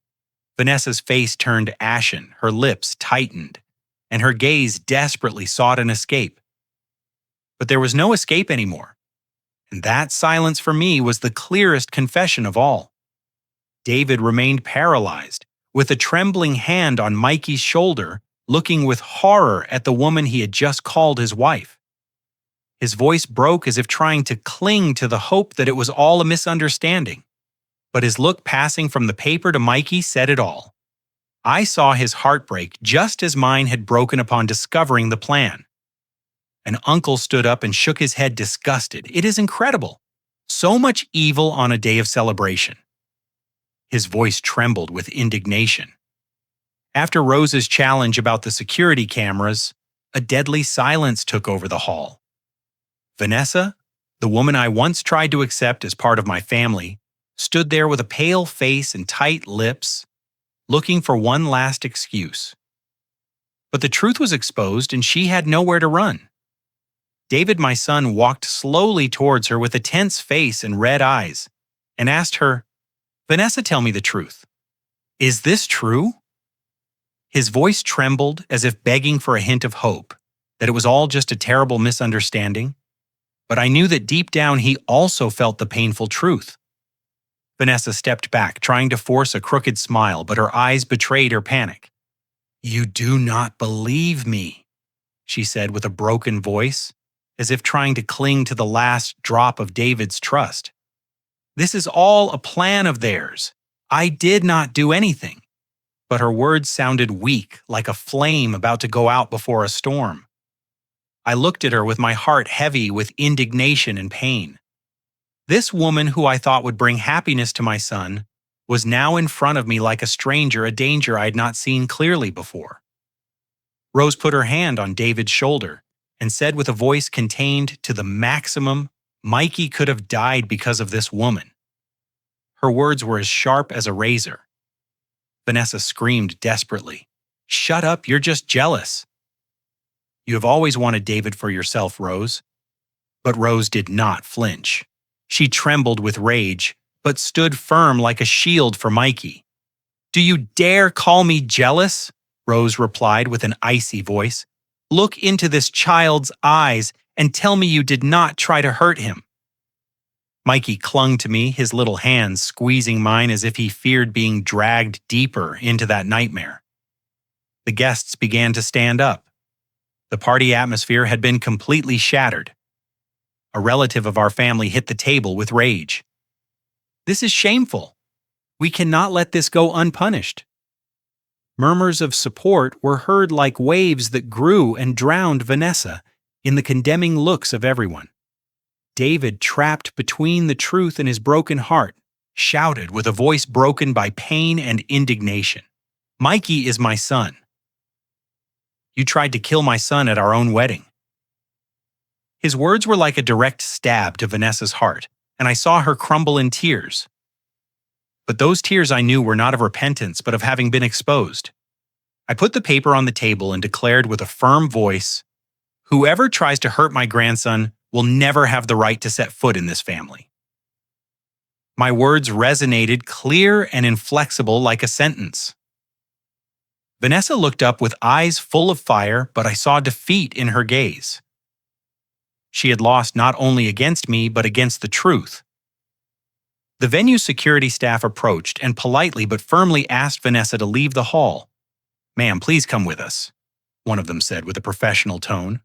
Vanessa's face turned ashen, her lips tightened, and her gaze desperately sought an escape. But there was no escape anymore, and that silence for me was the clearest confession of all. David remained paralyzed, with a trembling hand on Mikey's shoulder, looking with horror at the woman he had just called his wife. His voice broke as if trying to cling to the hope that it was all a misunderstanding. But his look passing from the paper to Mikey said it all. I saw his heart break just as mine had broken upon discovering the plan. An uncle stood up and shook his head disgusted. "It is incredible. So much evil on a day of celebration." His voice trembled with indignation. After Rose's challenge about the security cameras, a deadly silence took over the hall. Vanessa, the woman I once tried to accept as part of my family, stood there with a pale face and tight lips, looking for one last excuse. But the truth was exposed and she had nowhere to run. David, my son, walked slowly towards her with a tense face and red eyes and asked her, "Vanessa, tell me the truth. Is this true?" His voice trembled as if begging for a hint of hope, that it was all just a terrible misunderstanding. But I knew that deep down he also felt the painful truth. Vanessa stepped back, trying to force a crooked smile, but her eyes betrayed her panic. "You do not believe me," she said with a broken voice, as if trying to cling to the last drop of David's trust. "This is all a plan of theirs. I did not do anything." But her words sounded weak, like a flame about to go out before a storm. I looked at her with my heart heavy with indignation and pain. This woman who I thought would bring happiness to my son was now in front of me like a stranger, a danger I had not seen clearly before. Rose put her hand on David's shoulder and said with a voice contained to the maximum, "Mikey could have died because of this woman." Her words were as sharp as a razor. Vanessa screamed desperately, "Shut up, you're just jealous." "You have always wanted David for yourself, Rose." But Rose did not flinch. She trembled with rage, but stood firm like a shield for Mikey. "Do you dare call me jealous?" Rose replied with an icy voice. "Look into this child's eyes and tell me you did not try to hurt him." Mikey clung to me, his little hands squeezing mine as if he feared being dragged deeper into that nightmare. The guests began to stand up. The party atmosphere had been completely shattered. A relative of our family hit the table with rage. "This is shameful. We cannot let this go unpunished." Murmurs of support were heard like waves that grew and drowned Vanessa in the condemning looks of everyone. David, trapped between the truth and his broken heart, shouted with a voice broken by pain and indignation, "Mikey is my son. You tried to kill my son at our own wedding." His words were like a direct stab to Vanessa's heart, and I saw her crumble in tears. But those tears I knew were not of repentance, but of having been exposed. I put the paper on the table and declared with a firm voice, "Whoever tries to hurt my grandson will never have the right to set foot in this family." My words resonated clear and inflexible like a sentence. Vanessa looked up with eyes full of fire, but I saw defeat in her gaze. She had lost not only against me, but against the truth. The venue's security staff approached and politely but firmly asked Vanessa to leave the hall. "Ma'am, please come with us," one of them said with a professional tone.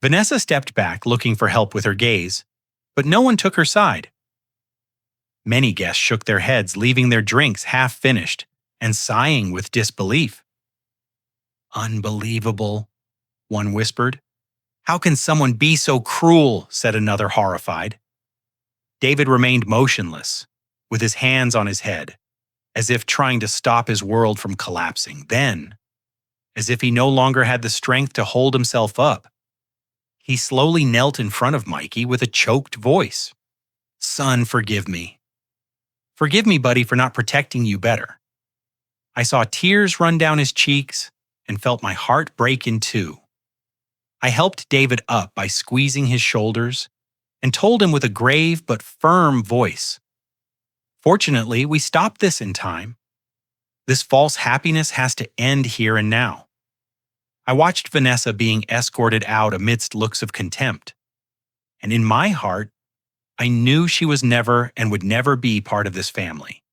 Vanessa stepped back, looking for help with her gaze, but no one took her side. Many guests shook their heads, leaving their drinks half-finished and sighing with disbelief. "Unbelievable," one whispered. "How can someone be so cruel?" said another, horrified. David remained motionless, with his hands on his head, as if trying to stop his world from collapsing. Then, as if he no longer had the strength to hold himself up, he slowly knelt in front of Mikey with a choked voice. "Son, forgive me. Forgive me, buddy, for not protecting you better." I saw tears run down his cheeks and felt my heart break in two. I helped David up by squeezing his shoulders and told him with a grave but firm voice, "Fortunately, we stopped this in time. This false happiness has to end here and now." I watched Vanessa being escorted out amidst looks of contempt. And in my heart, I knew she was never and would never be part of this family.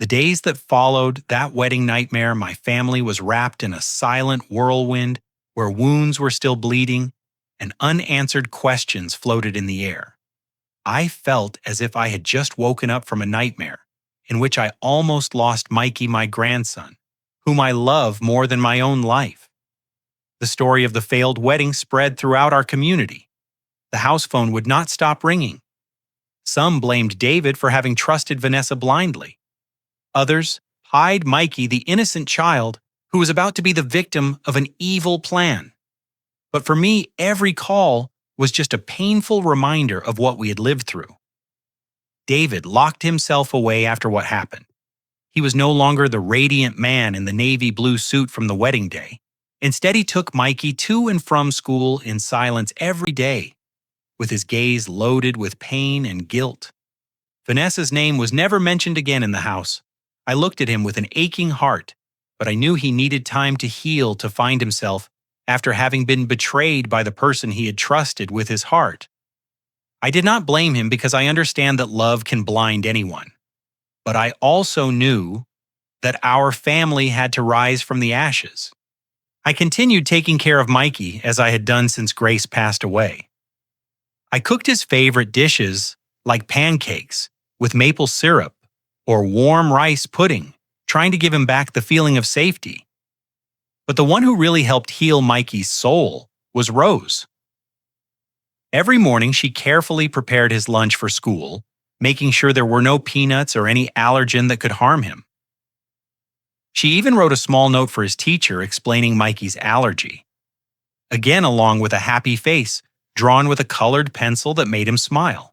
The days that followed that wedding nightmare, my family was wrapped in a silent whirlwind where wounds were still bleeding and unanswered questions floated in the air. I felt as if I had just woken up from a nightmare in which I almost lost Mikey, my grandson, whom I love more than my own life. The story of the failed wedding spread throughout our community. The house phone would not stop ringing. Some blamed David for having trusted Vanessa blindly. Others pied Mikey, the innocent child, who was about to be the victim of an evil plan. But for me, every call was just a painful reminder of what we had lived through. David locked himself away after what happened. He was no longer the radiant man in the navy blue suit from the wedding day. Instead, he took Mikey to and from school in silence every day, with his gaze loaded with pain and guilt. Vanessa's name was never mentioned again in the house. I looked at him with an aching heart, but I knew he needed time to heal to find himself after having been betrayed by the person he had trusted with his heart. I did not blame him because I understand that love can blind anyone. But I also knew that our family had to rise from the ashes. I continued taking care of Mikey as I had done since Grace passed away. I cooked his favorite dishes like pancakes with maple syrup or warm rice pudding, trying to give him back the feeling of safety. But the one who really helped heal Mikey's soul was Rose. Every morning, she carefully prepared his lunch for school, making sure there were no peanuts or any allergen that could harm him. She even wrote a small note for his teacher explaining Mikey's allergy. Again, along with a happy face, drawn with a colored pencil that made him smile.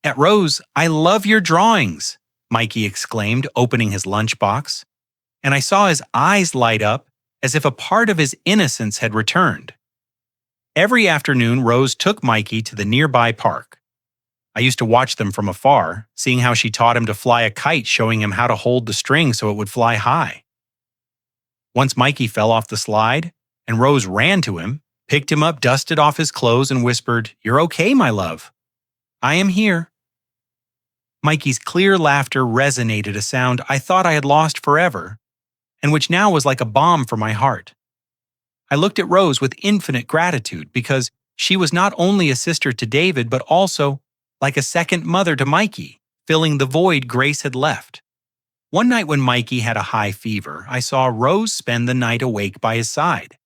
"At Rose, I love your drawings," Mikey exclaimed, opening his lunchbox. And I saw his eyes light up as if a part of his innocence had returned. Every afternoon, Rose took Mikey to the nearby park. I used to watch them from afar, seeing how she taught him to fly a kite, showing him how to hold the string so it would fly high. Once Mikey fell off the slide, and Rose ran to him, picked him up, dusted off his clothes, and whispered, "You're okay, my love. I am here." Mikey's clear laughter resonated, a sound I thought I had lost forever, and which now was like a balm for my heart. I looked at Rose with infinite gratitude because she was not only a sister to David, but also like a second mother to Mikey, filling the void Grace had left. One night when Mikey had a high fever, I saw Rose spend the night awake by his side.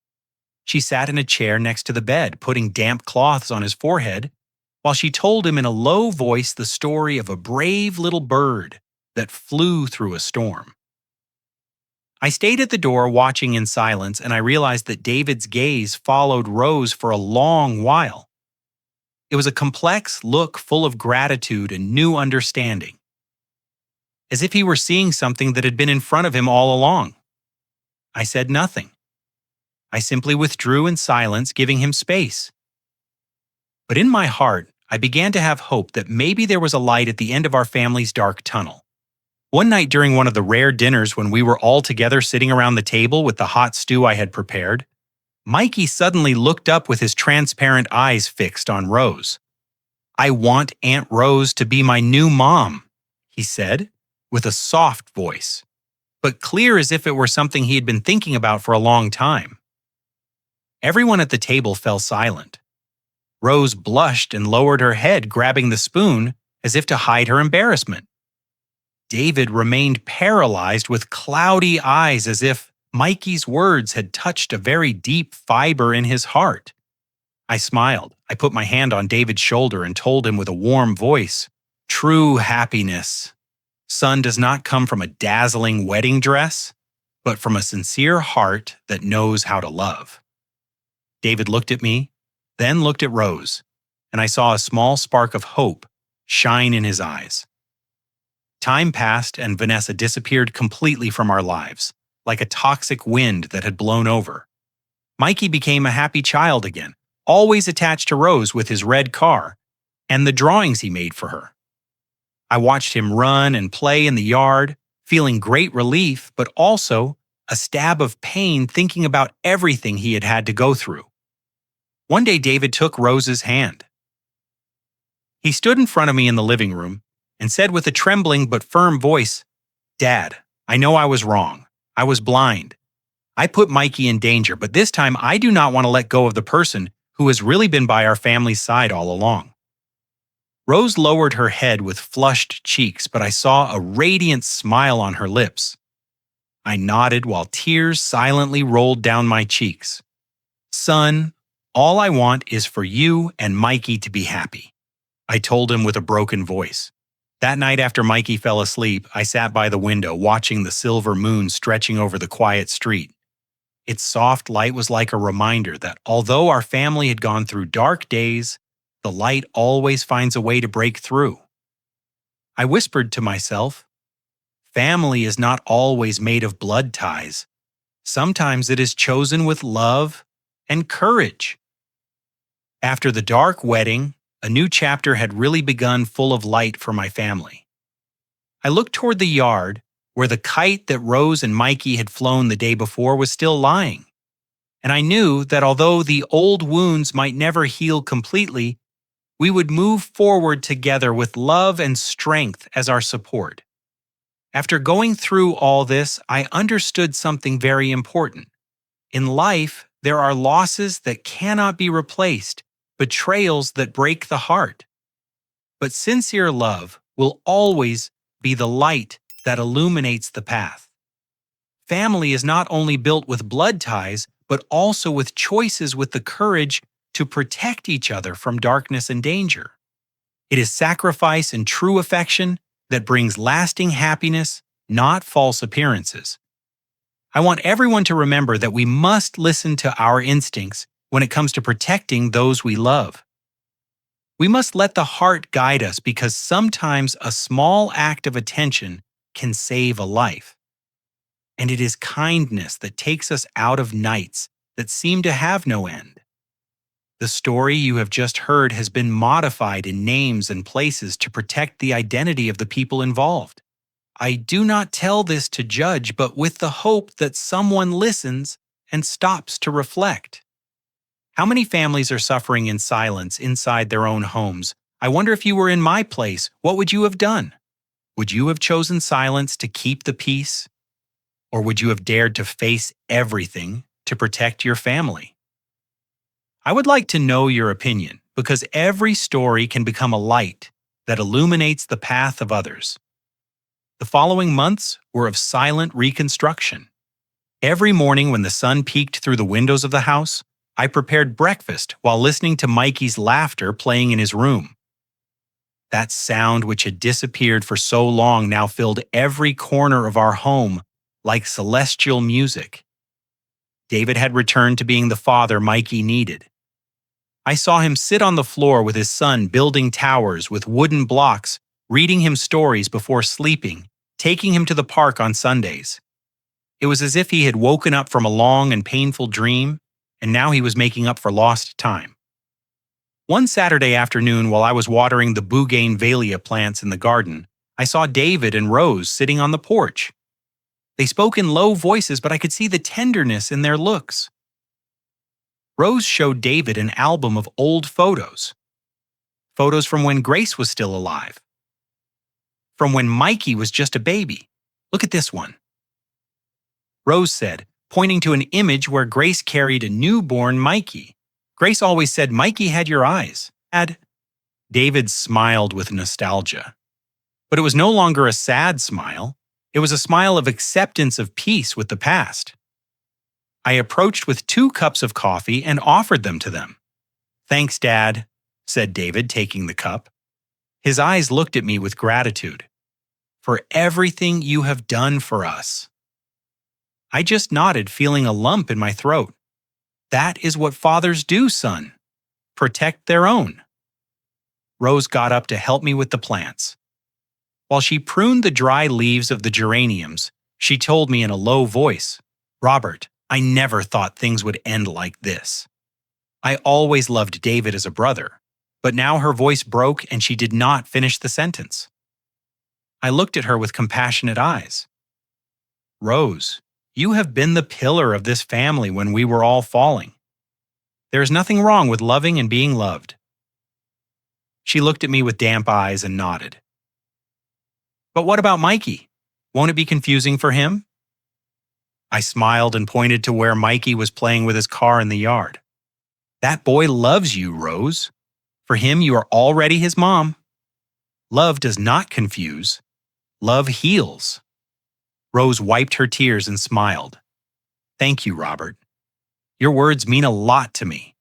She sat in a chair next to the bed, putting damp cloths on his forehead, while she told him in a low voice the story of a brave little bird that flew through a storm. I stayed at the door watching in silence, and I realized that David's gaze followed Rose for a long while. It was a complex look full of gratitude and new understanding, as if he were seeing something that had been in front of him all along. I said nothing. I simply withdrew in silence, giving him space. But in my heart, I began to have hope that maybe there was a light at the end of our family's dark tunnel. One night during one of the rare dinners when we were all together sitting around the table with the hot stew I had prepared, Mikey suddenly looked up with his transparent eyes fixed on Rose. "I want Aunt Rose to be my new mom," he said, with a soft voice, but clear as if it were something he had been thinking about for a long time. Everyone at the table fell silent. Rose blushed and lowered her head, grabbing the spoon as if to hide her embarrassment. David remained paralyzed with cloudy eyes, as if Mikey's words had touched a very deep fiber in his heart. I smiled. I put my hand on David's shoulder and told him with a warm voice, "True happiness, son, does not come from a dazzling wedding dress, but from a sincere heart that knows how to love." David looked at me, then looked at Rose, and I saw a small spark of hope shine in his eyes. Time passed, and Vanessa disappeared completely from our lives, like a toxic wind that had blown over. Mikey became a happy child again, always attached to Rose with his red car and the drawings he made for her. I watched him run and play in the yard, feeling great relief, but also a stab of pain thinking about everything he had had to go through. One day, David took Rose's hand. He stood in front of me in the living room and said with a trembling but firm voice, "Dad, I know I was wrong. I was blind. I put Mikey in danger, but this time I do not want to let go of the person who has really been by our family's side all along." Rose lowered her head with flushed cheeks, but I saw a radiant smile on her lips. I nodded while tears silently rolled down my cheeks. "Son, all I want is for you and Mikey to be happy," I told him with a broken voice. That night after Mikey fell asleep, I sat by the window watching the silver moon stretching over the quiet street. Its soft light was like a reminder that although our family had gone through dark days, the light always finds a way to break through. I whispered to myself, Family is not always made of blood ties. Sometimes it is chosen with love and courage. After the dark wedding, a new chapter had really begun full of light for my family. I looked toward the yard, where the kite that Rose and Mikey had flown the day before was still lying. And I knew that although the old wounds might never heal completely, we would move forward together with love and strength as our support. After going through all this, I understood something very important. In life, there are losses that cannot be replaced, betrayals that break the heart. But sincere love will always be the light that illuminates the path. Family is not only built with blood ties, but also with choices with the courage to protect each other from darkness and danger. It is sacrifice and true affection that brings lasting happiness, not false appearances. I want everyone to remember that we must listen to our instincts when it comes to protecting those we love. We must let the heart guide us because sometimes a small act of attention can save a life. And it is kindness that takes us out of nights that seem to have no end. The story you have just heard has been modified in names and places to protect the identity of the people involved. I do not tell this to judge, but with the hope that someone listens and stops to reflect. How many families are suffering in silence inside their own homes? I wonder if you were in my place, what would you have done? Would you have chosen silence to keep the peace? Or would you have dared to face everything to protect your family? I would like to know your opinion because every story can become a light that illuminates the path of others. The following months were of silent reconstruction. Every morning when the sun peeked through the windows of the house, I prepared breakfast while listening to Mikey's laughter playing in his room. That sound which had disappeared for so long now filled every corner of our home like celestial music. David had returned to being the father Mikey needed. I saw him sit on the floor with his son building towers with wooden blocks, reading him stories before sleeping, taking him to the park on Sundays. It was as if he had woken up from a long and painful dream, and now he was making up for lost time. One Saturday afternoon while I was watering the bougainvillea plants in the garden, I saw David and Rose sitting on the porch. They spoke in low voices, but I could see the tenderness in their looks. Rose showed David an album of old photos. Photos from when Grace was still alive. From when Mikey was just a baby. Look at this one. Rose said, pointing to an image where Grace carried a newborn Mikey. Grace always said, "Mikey had your eyes." David smiled with nostalgia. But it was no longer a sad smile. It was a smile of acceptance of peace with the past. I approached with 2 cups of coffee and offered them to them. "Thanks, Dad," said David, taking the cup. His eyes looked at me with gratitude. "For everything you have done for us." I just nodded, feeling a lump in my throat. "That is what fathers do, son. Protect their own." Rose got up to help me with the plants. While she pruned the dry leaves of the geraniums, she told me in a low voice, "Robert, I never thought things would end like this. I always loved David as a brother," but now her voice broke and she did not finish the sentence. I looked at her with compassionate eyes. "Rose, you have been the pillar of this family when we were all falling. There is nothing wrong with loving and being loved." She looked at me with damp eyes and nodded. "But what about Mikey? Won't it be confusing for him?" I smiled and pointed to where Mikey was playing with his car in the yard. "That boy loves you, Rose. For him, you are already his mom. Love does not confuse. Love heals." Rose wiped her tears and smiled. "Thank you, Robert. Your words mean a lot to me."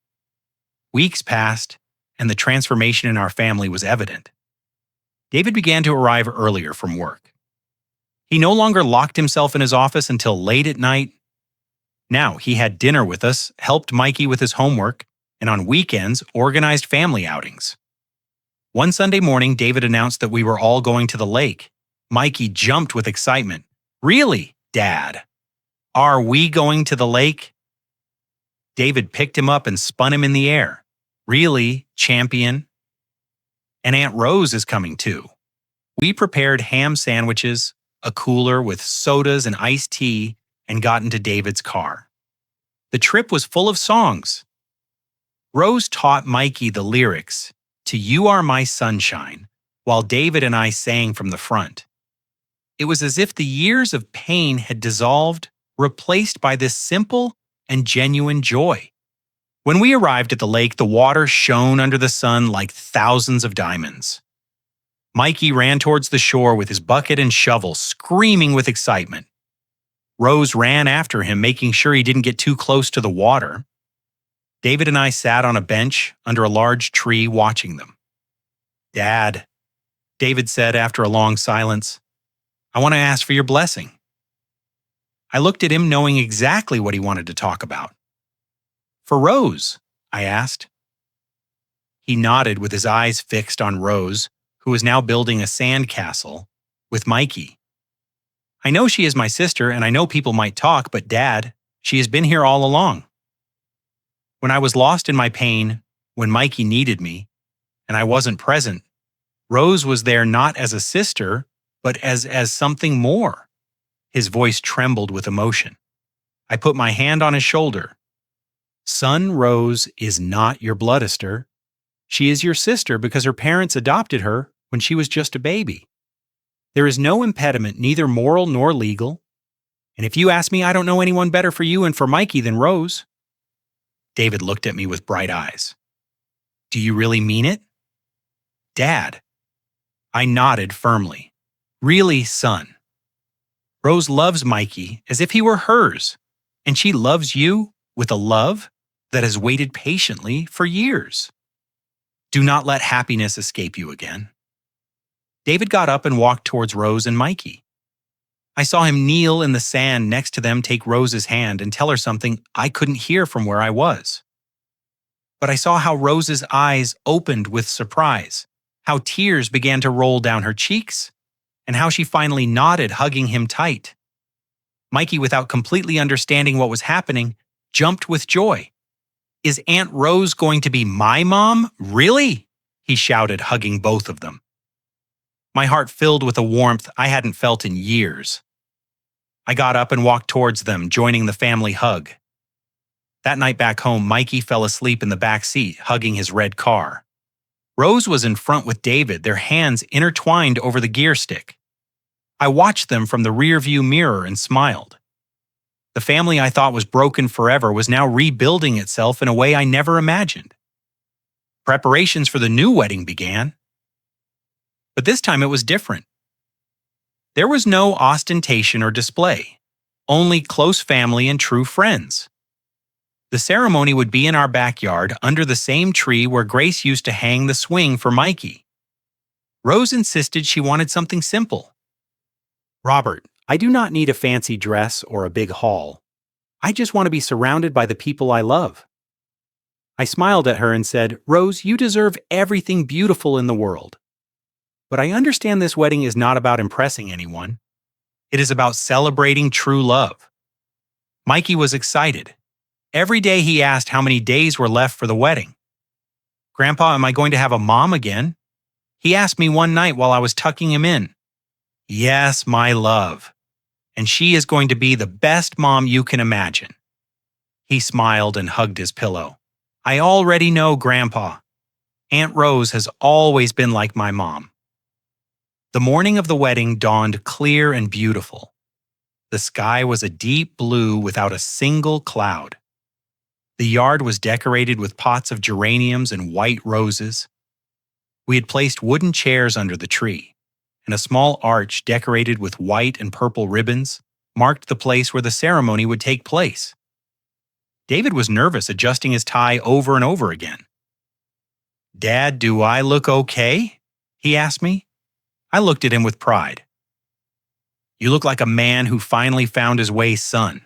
Weeks passed, and the transformation in our family was evident. David began to arrive earlier from work. He no longer locked himself in his office until late at night. Now he had dinner with us, helped Mikey with his homework, and on weekends organized family outings. One Sunday morning, David announced that we were all going to the lake. Mikey jumped with excitement. Really, Dad? Are we going to the lake? David picked him up and spun him in the air. Really, champion? And Aunt Rose is coming too. We prepared ham sandwiches, a cooler with sodas and iced tea, and got into David's car. The trip was full of songs. Rose taught Mikey the lyrics to You Are My Sunshine, while David and I sang from the front. It was as if the years of pain had dissolved, replaced by this simple and genuine joy. When we arrived at the lake, the water shone under the sun like thousands of diamonds. Mikey ran towards the shore with his bucket and shovel, screaming with excitement. Rose ran after him, making sure he didn't get too close to the water. David and I sat on a bench under a large tree watching them. Dad, David said after a long silence, I want to ask for your blessing. I looked at him knowing exactly what he wanted to talk about. For Rose, I asked. He nodded with his eyes fixed on Rose, who was now building a sand castle with Mikey. I know she is my sister and I know people might talk, but Dad, she has been here all along. When I was lost in my pain, when Mikey needed me, and I wasn't present, Rose was there not as a sister, but as something more. His voice trembled with emotion. I put my hand on his shoulder. Son, Rose is not your bloodister. She is your sister because her parents adopted her when she was just a baby. There is no impediment, neither moral nor legal. And if you ask me, I don't know anyone better for you and for Mikey than Rose. David looked at me with bright eyes. Do you really mean it? Dad. I nodded firmly. Really, son. Rose loves Mikey as if he were hers, and she loves you with a love that has waited patiently for years. Do not let happiness escape you again. David got up and walked towards Rose and Mikey. I saw him kneel in the sand next to them, take Rose's hand, and tell her something I couldn't hear from where I was. But I saw how Rose's eyes opened with surprise, how tears began to roll down her cheeks, and how she finally nodded, hugging him tight. Mikey, without completely understanding what was happening, jumped with joy. Is Aunt Rose going to be my mom? Really? He shouted, hugging both of them. My heart filled with a warmth I hadn't felt in years. I got up and walked towards them, joining the family hug. That night back home, Mikey fell asleep in the back seat, hugging his red car. Rose was in front with David, their hands intertwined over the gear stick. I watched them from the rearview mirror and smiled. The family I thought was broken forever was now rebuilding itself in a way I never imagined. Preparations for the new wedding began. But this time it was different. There was no ostentation or display, only close family and true friends. The ceremony would be in our backyard under the same tree where Grace used to hang the swing for Mikey. Rose insisted she wanted something simple. Robert, I do not need a fancy dress or a big hall. I just want to be surrounded by the people I love. I smiled at her and said, Rose, you deserve everything beautiful in the world. But I understand this wedding is not about impressing anyone. It is about celebrating true love. Mikey was excited. Every day he asked how many days were left for the wedding. Grandpa, am I going to have a mom again? He asked me one night while I was tucking him in. Yes, my love. And she is going to be the best mom you can imagine. He smiled and hugged his pillow. I already know, Grandpa. Aunt Rose has always been like my mom. The morning of the wedding dawned clear and beautiful. The sky was a deep blue without a single cloud. The yard was decorated with pots of geraniums and white roses. We had placed wooden chairs under the tree, and a small arch decorated with white and purple ribbons marked the place where the ceremony would take place. David was nervous, adjusting his tie over and over again. Dad, do I look okay? He asked me. I looked at him with pride. You look like a man who finally found his way, son.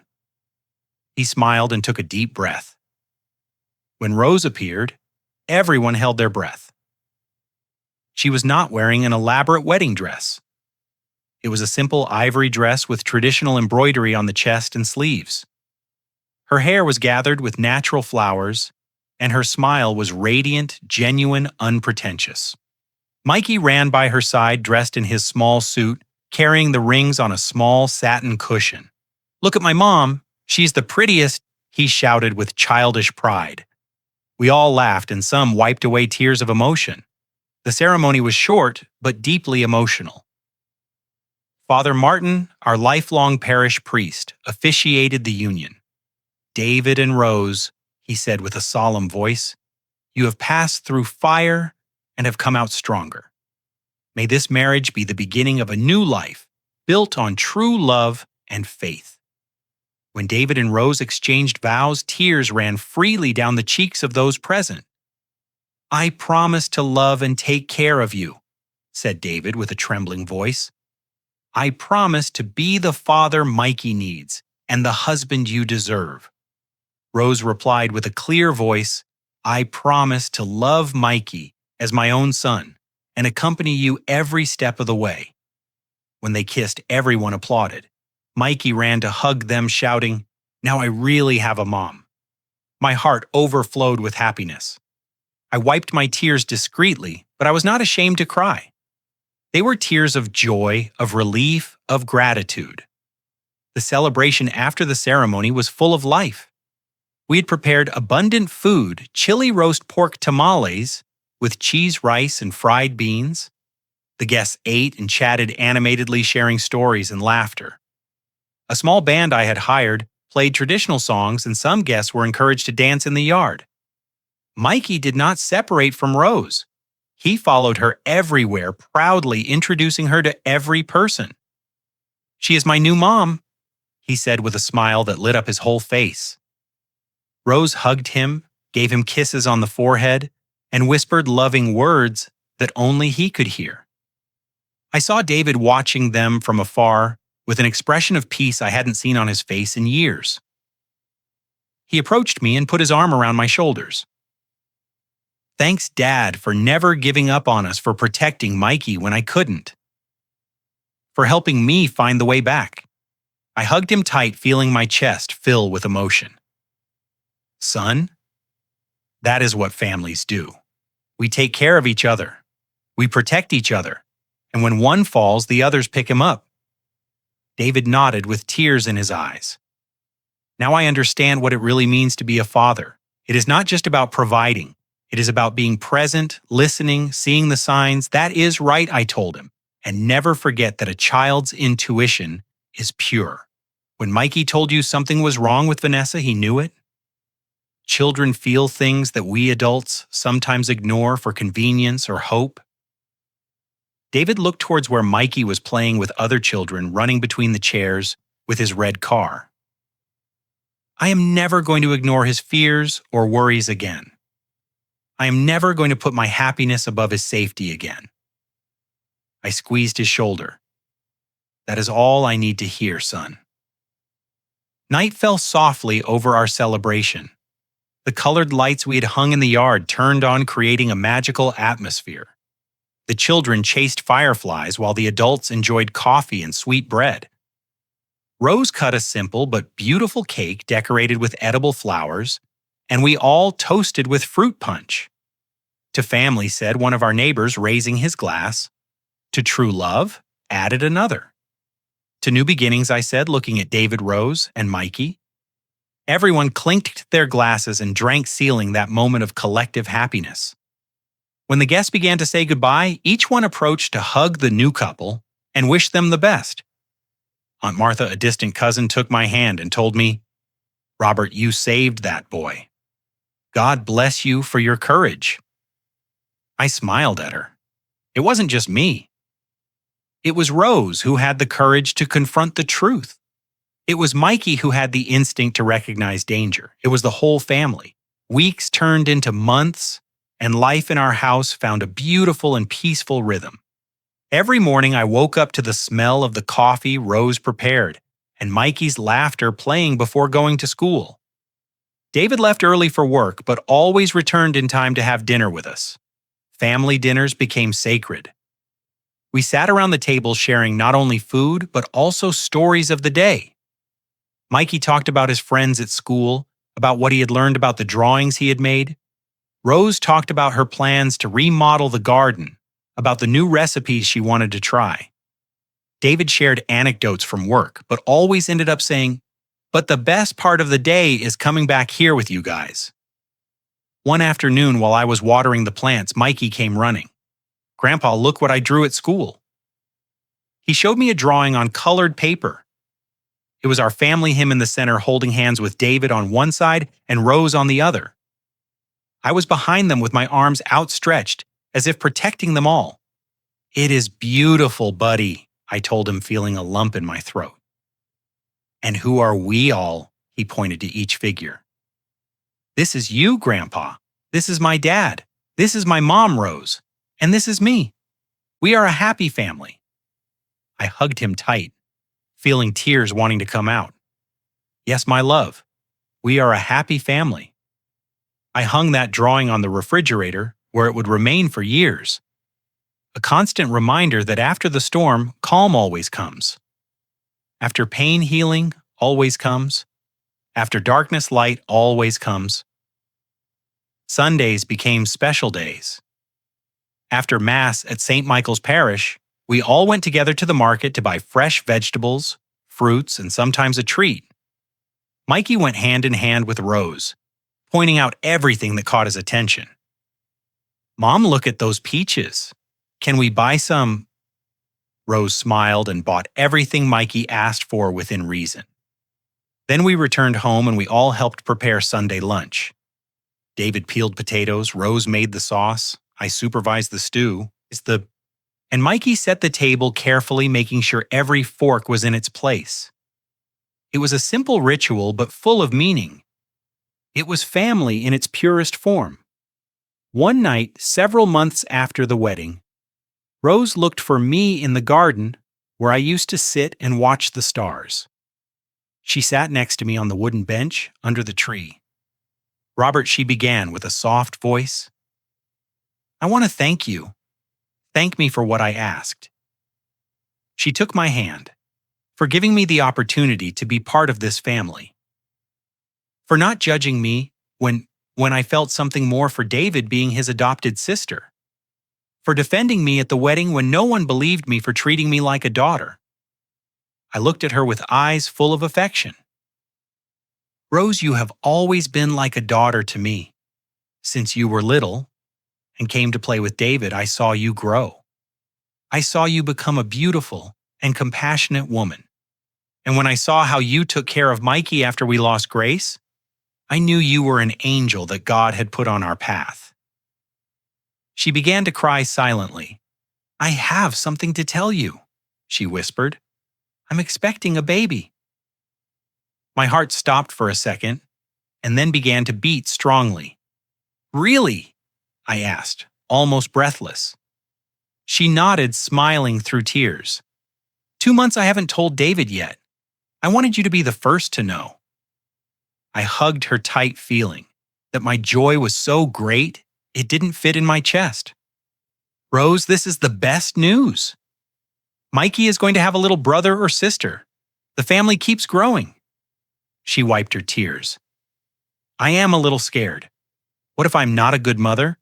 He smiled and took a deep breath. When Rose appeared, everyone held their breath. She was not wearing an elaborate wedding dress. It was a simple ivory dress with traditional embroidery on the chest and sleeves. Her hair was gathered with natural flowers, and her smile was radiant, genuine, unpretentious. Mikey ran by her side dressed in his small suit, carrying the rings on a small satin cushion. "Look at my mom. She's the prettiest," he shouted with childish pride. We all laughed and some wiped away tears of emotion. The ceremony was short, but deeply emotional. Father Martin, our lifelong parish priest, officiated the union. "David and Rose," he said with a solemn voice, "you have passed through fire and have come out stronger. May this marriage be the beginning of a new life, built on true love and faith." When David and Rose exchanged vows, tears ran freely down the cheeks of those present. "I promise to love and take care of you," said David with a trembling voice. "I promise to be the father Mikey needs and the husband you deserve." Rose replied with a clear voice, "I promise to love Mikey as my own son and accompany you every step of the way." When they kissed, everyone applauded. Mikey ran to hug them, shouting, "Now I really have a mom." My heart overflowed with happiness. I wiped my tears discreetly, but I was not ashamed to cry. They were tears of joy, of relief, of gratitude. The celebration after the ceremony was full of life. We had prepared abundant food, chili roast pork tamales, with cheese rice and fried beans. The guests ate and chatted animatedly, sharing stories and laughter. A small band I had hired played traditional songs, and some guests were encouraged to dance in the yard. Mikey did not separate from Rose. He followed her everywhere, proudly introducing her to every person. "She is my new mom," he said with a smile that lit up his whole face. Rose hugged him, gave him kisses on the forehead, and whispered loving words that only he could hear. I saw David watching them from afar with an expression of peace I hadn't seen on his face in years. He approached me and put his arm around my shoulders. "Thanks, Dad, for never giving up on us, for protecting Mikey when I couldn't, for helping me find the way back." I hugged him tight, feeling my chest fill with emotion. "Son, that is what families do. We take care of each other. We protect each other. And when one falls, the others pick him up." David nodded with tears in his eyes. "Now I understand what it really means to be a father. It is not just about providing. It is about being present, listening, seeing the signs." "That is right," I told him. "And never forget that a child's intuition is pure. When Mikey told you something was wrong with Vanessa, he knew it. Children feel things that we adults sometimes ignore for convenience or hope." David looked towards where Mikey was playing with other children, running between the chairs with his red car. "I am never going to ignore his fears or worries again. I am never going to put my happiness above his safety again." I squeezed his shoulder. "That is all I need to hear, son." Night fell softly over our celebration. The colored lights we had hung in the yard turned on, creating a magical atmosphere. The children chased fireflies while the adults enjoyed coffee and sweet bread. Rose cut a simple but beautiful cake decorated with edible flowers, and we all toasted with fruit punch. "To family," said one of our neighbors, raising his glass. "To true love," added another. "To new beginnings," I said, looking at David, Rose, and Mikey. Everyone clinked their glasses and drank, sealing that moment of collective happiness. When the guests began to say goodbye, each one approached to hug the new couple and wish them the best. Aunt Martha, a distant cousin, took my hand and told me, "Robert, you saved that boy. God bless you for your courage." I smiled at her. It wasn't just me. It was Rose who had the courage to confront the truth. It was Mikey who had the instinct to recognize danger. It was the whole family. Weeks turned into months, and life in our house found a beautiful and peaceful rhythm. Every morning I woke up to the smell of the coffee Rose prepared and Mikey's laughter playing before going to school. David left early for work, but always returned in time to have dinner with us. Family dinners became sacred. We sat around the table sharing not only food, but also stories of the day. Mikey talked about his friends at school, about what he had learned about the drawings he had made. Rose talked about her plans to remodel the garden, about the new recipes she wanted to try. David shared anecdotes from work, but always ended up saying, "But the best part of the day is coming back here with you guys." One afternoon while I was watering the plants, Mikey came running. "Grandpa, look what I drew at school." He showed me a drawing on colored paper. It was our family hymn in the center holding hands with David on one side and Rose on the other. I was behind them with my arms outstretched, as if protecting them all. "It is beautiful, buddy," I told him, feeling a lump in my throat. "And who are we all?" He pointed to each figure. "This is you, Grandpa. This is my dad. This is my mom, Rose. And this is me. We are a happy family." I hugged him tight, feeling tears wanting to come out. "Yes, my love. We are a happy family." I hung that drawing on the refrigerator where it would remain for years. A constant reminder that after the storm, calm always comes. After pain, healing always comes. After darkness, light always comes. Sundays became special days. After Mass at St. Michael's Parish, we all went together to the market to buy fresh vegetables, fruits, and sometimes a treat. Mikey went hand in hand with Rose, pointing out everything that caught his attention. "Mom, look at those peaches. Can we buy some?" Rose smiled and bought everything Mikey asked for within reason. Then we returned home and we all helped prepare Sunday lunch. David peeled potatoes, Rose made the sauce, I supervised the stew. And Mikey set the table carefully, making sure every fork was in its place. It was a simple ritual but full of meaning. It was family in its purest form. One night, several months after the wedding, Rose looked for me in the garden where I used to sit and watch the stars. She sat next to me on the wooden bench under the tree. "Robert," she began with a soft voice, "I want to thank you. Thank me for what I asked." She took my hand, for giving me the opportunity to be part of this family. For not judging me when I felt something more for David being his adopted sister. For defending me at the wedding when no one believed me, for treating me like a daughter. I looked at her with eyes full of affection. "Rose, you have always been like a daughter to me. Since you were little and came to play with David, I saw you grow. I saw you become a beautiful and compassionate woman. And when I saw how you took care of Mikey after we lost Grace, I knew you were an angel that God had put on our path." She began to cry silently. "I have something to tell you," she whispered. "I'm expecting a baby." My heart stopped for a second and then began to beat strongly. "Really?" I asked, almost breathless. She nodded, smiling through tears. "2 months I haven't told David yet. I wanted you to be the first to know." I hugged her tight, feeling that my joy was so great it didn't fit in my chest. "Rose, this is the best news. Mikey is going to have a little brother or sister. The family keeps growing." She wiped her tears. "I am a little scared. What if I'm not a good mother?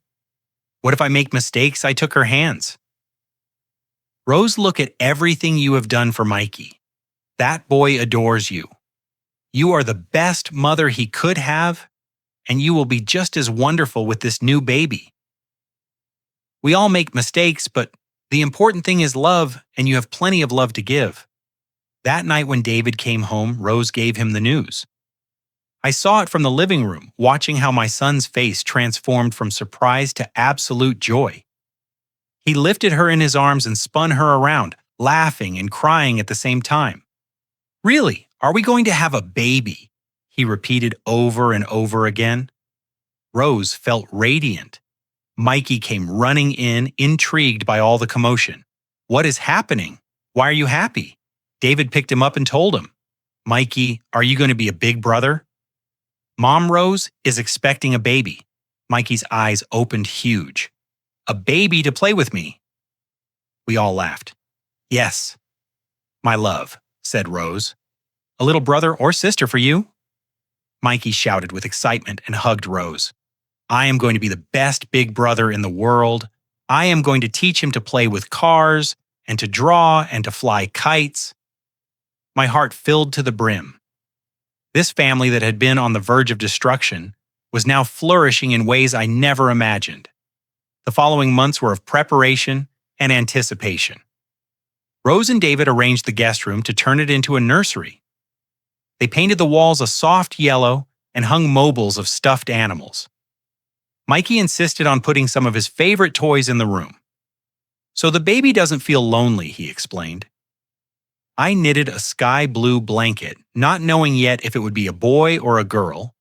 What if I make mistakes?" I took her hands. "Rose, look at everything you have done for Mikey. That boy adores you. You are the best mother he could have, and you will be just as wonderful with this new baby. We all make mistakes, but the important thing is love, and you have plenty of love to give." That night when David came home, Rose gave him the news. I saw it from the living room, watching how my son's face transformed from surprise to absolute joy. He lifted her in his arms and spun her around, laughing and crying at the same time. "Really, are we going to have a baby?" he repeated over and over again. Rose felt radiant. Mikey came running in, intrigued by all the commotion. "What is happening? Why are you happy?" David picked him up and told him. "Mikey, are you going to be a big brother?" "Mom, Rose is expecting a baby." Mikey's eyes opened huge. "A baby to play with me." We all laughed. Yes, my love, said Rose. A little brother or sister for you? Mikey shouted with excitement and hugged Rose. I am going to be the best big brother in the world. I am going to teach him to play with cars and to draw and to fly kites. My heart filled to the brim. This family that had been on the verge of destruction was now flourishing in ways I never imagined. The following months were of preparation and anticipation. Rose and David arranged the guest room to turn it into a nursery. They painted the walls a soft yellow and hung mobiles of stuffed animals. Mikey insisted on putting some of his favorite toys in the room. So the baby doesn't feel lonely, he explained. I knitted a sky blue blanket, not knowing yet if it would be a boy or a girl,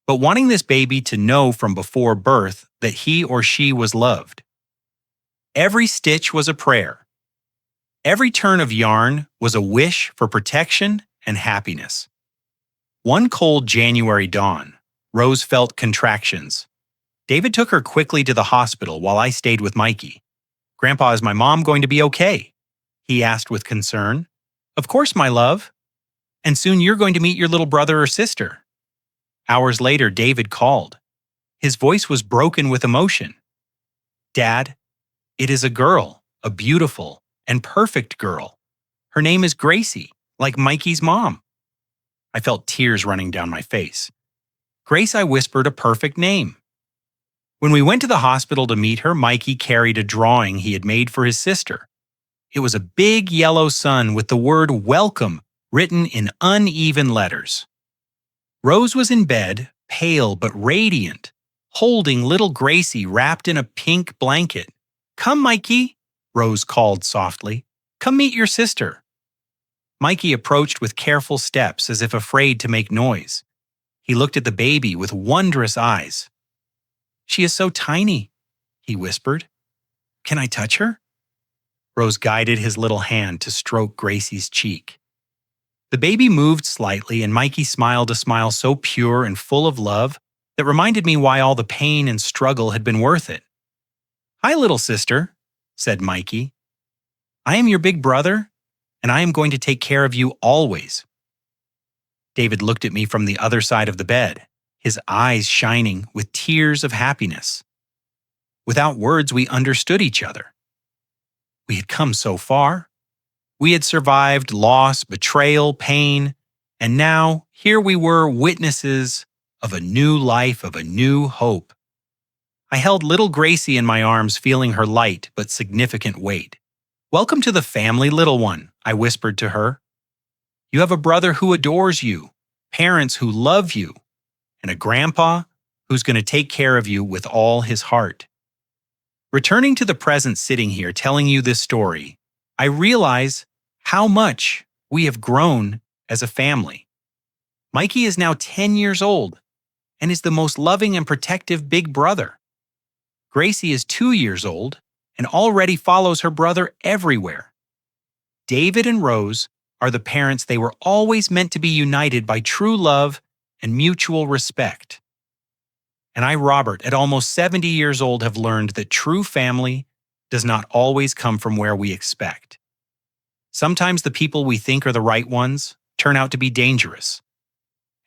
but wanting this baby to know from before birth that he or she was loved. Every stitch was a prayer. Every turn of yarn was a wish for protection and happiness. One cold January dawn, Rose felt contractions. David took her quickly to the hospital while I stayed with Mikey. Grandpa, is my mom going to be okay? He asked with concern. Of course, my love. And soon you're going to meet your little brother or sister. Hours later, David called. His voice was broken with emotion. Dad, it is a girl, a beautiful and perfect girl. Her name is Gracie, like Mikey's mom. I felt tears running down my face. Grace, I whispered, a perfect name. When we went to the hospital to meet her, Mikey carried a drawing he had made for his sister. It was a big yellow sun with the word welcome written in uneven letters. Rose was in bed, pale but radiant, holding little Gracie wrapped in a pink blanket. Come, Mikey, Rose called softly. Come meet your sister. Mikey approached with careful steps as if afraid to make noise. He looked at the baby with wondrous eyes. She is so tiny, he whispered. Can I touch her? Rose guided his little hand to stroke Gracie's cheek. The baby moved slightly and Mikey smiled a smile so pure and full of love that reminded me why all the pain and struggle had been worth it. Hi, little sister, said Mikey. I am your big brother, and I am going to take care of you always. David looked at me from the other side of the bed, his eyes shining with tears of happiness. Without words, we understood each other. We had come so far. We had survived loss, betrayal, pain, and now here we were, witnesses of a new life, of a new hope. I held little Gracie in my arms, feeling her light but significant weight. Welcome to the family, little one, I whispered to her. You have a brother who adores you, parents who love you, and a grandpa who's going to take care of you with all his heart. Returning to the present, sitting here telling you this story, I realize how much we have grown as a family. Mikey is now 10 years old and is the most loving and protective big brother. Gracie is 2 years old and already follows her brother everywhere. David and Rose are the parents they were always meant to be, united by true love and mutual respect. And I, Robert, at almost 70 years old, have learned that true family does not always come from where we expect. Sometimes the people we think are the right ones turn out to be dangerous.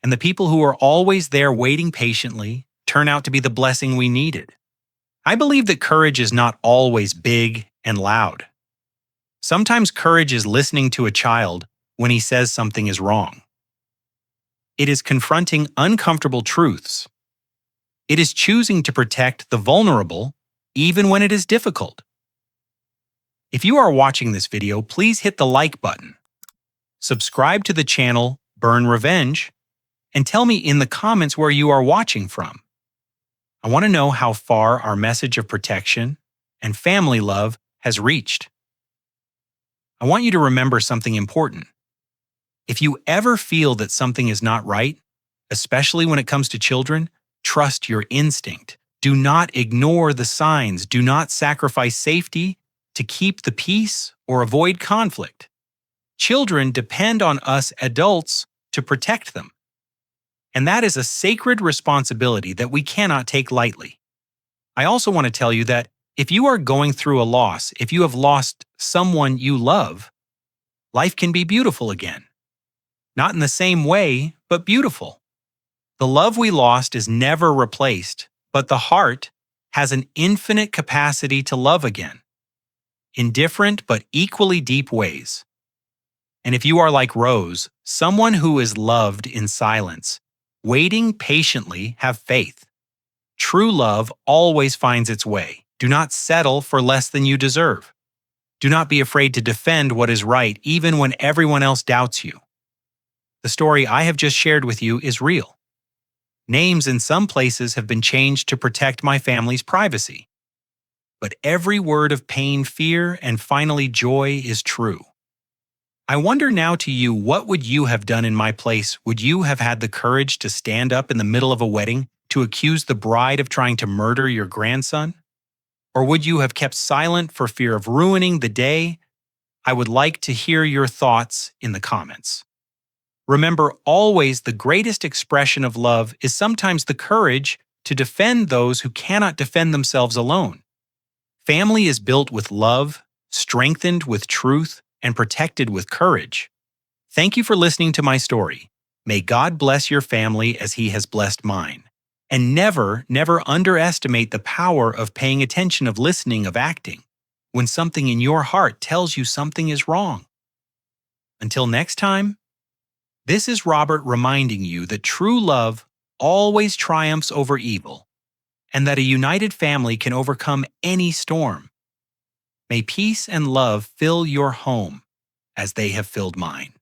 And the people who are always there waiting patiently turn out to be the blessing we needed. I believe that courage is not always big and loud. Sometimes courage is listening to a child when he says something is wrong. It is confronting uncomfortable truths. It is choosing to protect the vulnerable even when it is difficult. If you are watching this video, please hit the like button. Subscribe to the channel Burn Revenge and tell me in the comments where you are watching from. I want to know how far our message of protection and family love has reached. I want you to remember something important. If you ever feel that something is not right, especially when it comes to children, trust your instinct. Do not ignore the signs. Do not sacrifice safety to keep the peace or avoid conflict. Children depend on us adults to protect them. And that is a sacred responsibility that we cannot take lightly. I also want to tell you that If you are going through a loss, if you have lost someone you love, life can be beautiful again. Not in the same way, but beautiful. The love we lost is never replaced, but the heart has an infinite capacity to love again, in different but equally deep ways. And if you are like Rose, someone who is loved in silence, waiting patiently, have faith. True love always finds its way. Do not settle for less than you deserve. Do not be afraid to defend what is right, even when everyone else doubts you. The story I have just shared with you is real. Names in some places have been changed to protect my family's privacy. But every word of pain, fear, and finally joy is true. I wonder now to you, what would you have done in my place? Would you have had the courage to stand up in the middle of a wedding to accuse the bride of trying to murder your grandson? Or would you have kept silent for fear of ruining the day? I would like to hear your thoughts in the comments. Remember, always the greatest expression of love is sometimes the courage to defend those who cannot defend themselves alone. Family is built with love, strengthened with truth, and protected with courage. Thank you for listening to my story. May God bless your family as He has blessed mine. And never, never underestimate the power of paying attention, of listening, of acting, when something in your heart tells you something is wrong. Until next time, this is Robert reminding you that true love always triumphs over evil, and that a united family can overcome any storm. May peace and love fill your home as they have filled mine.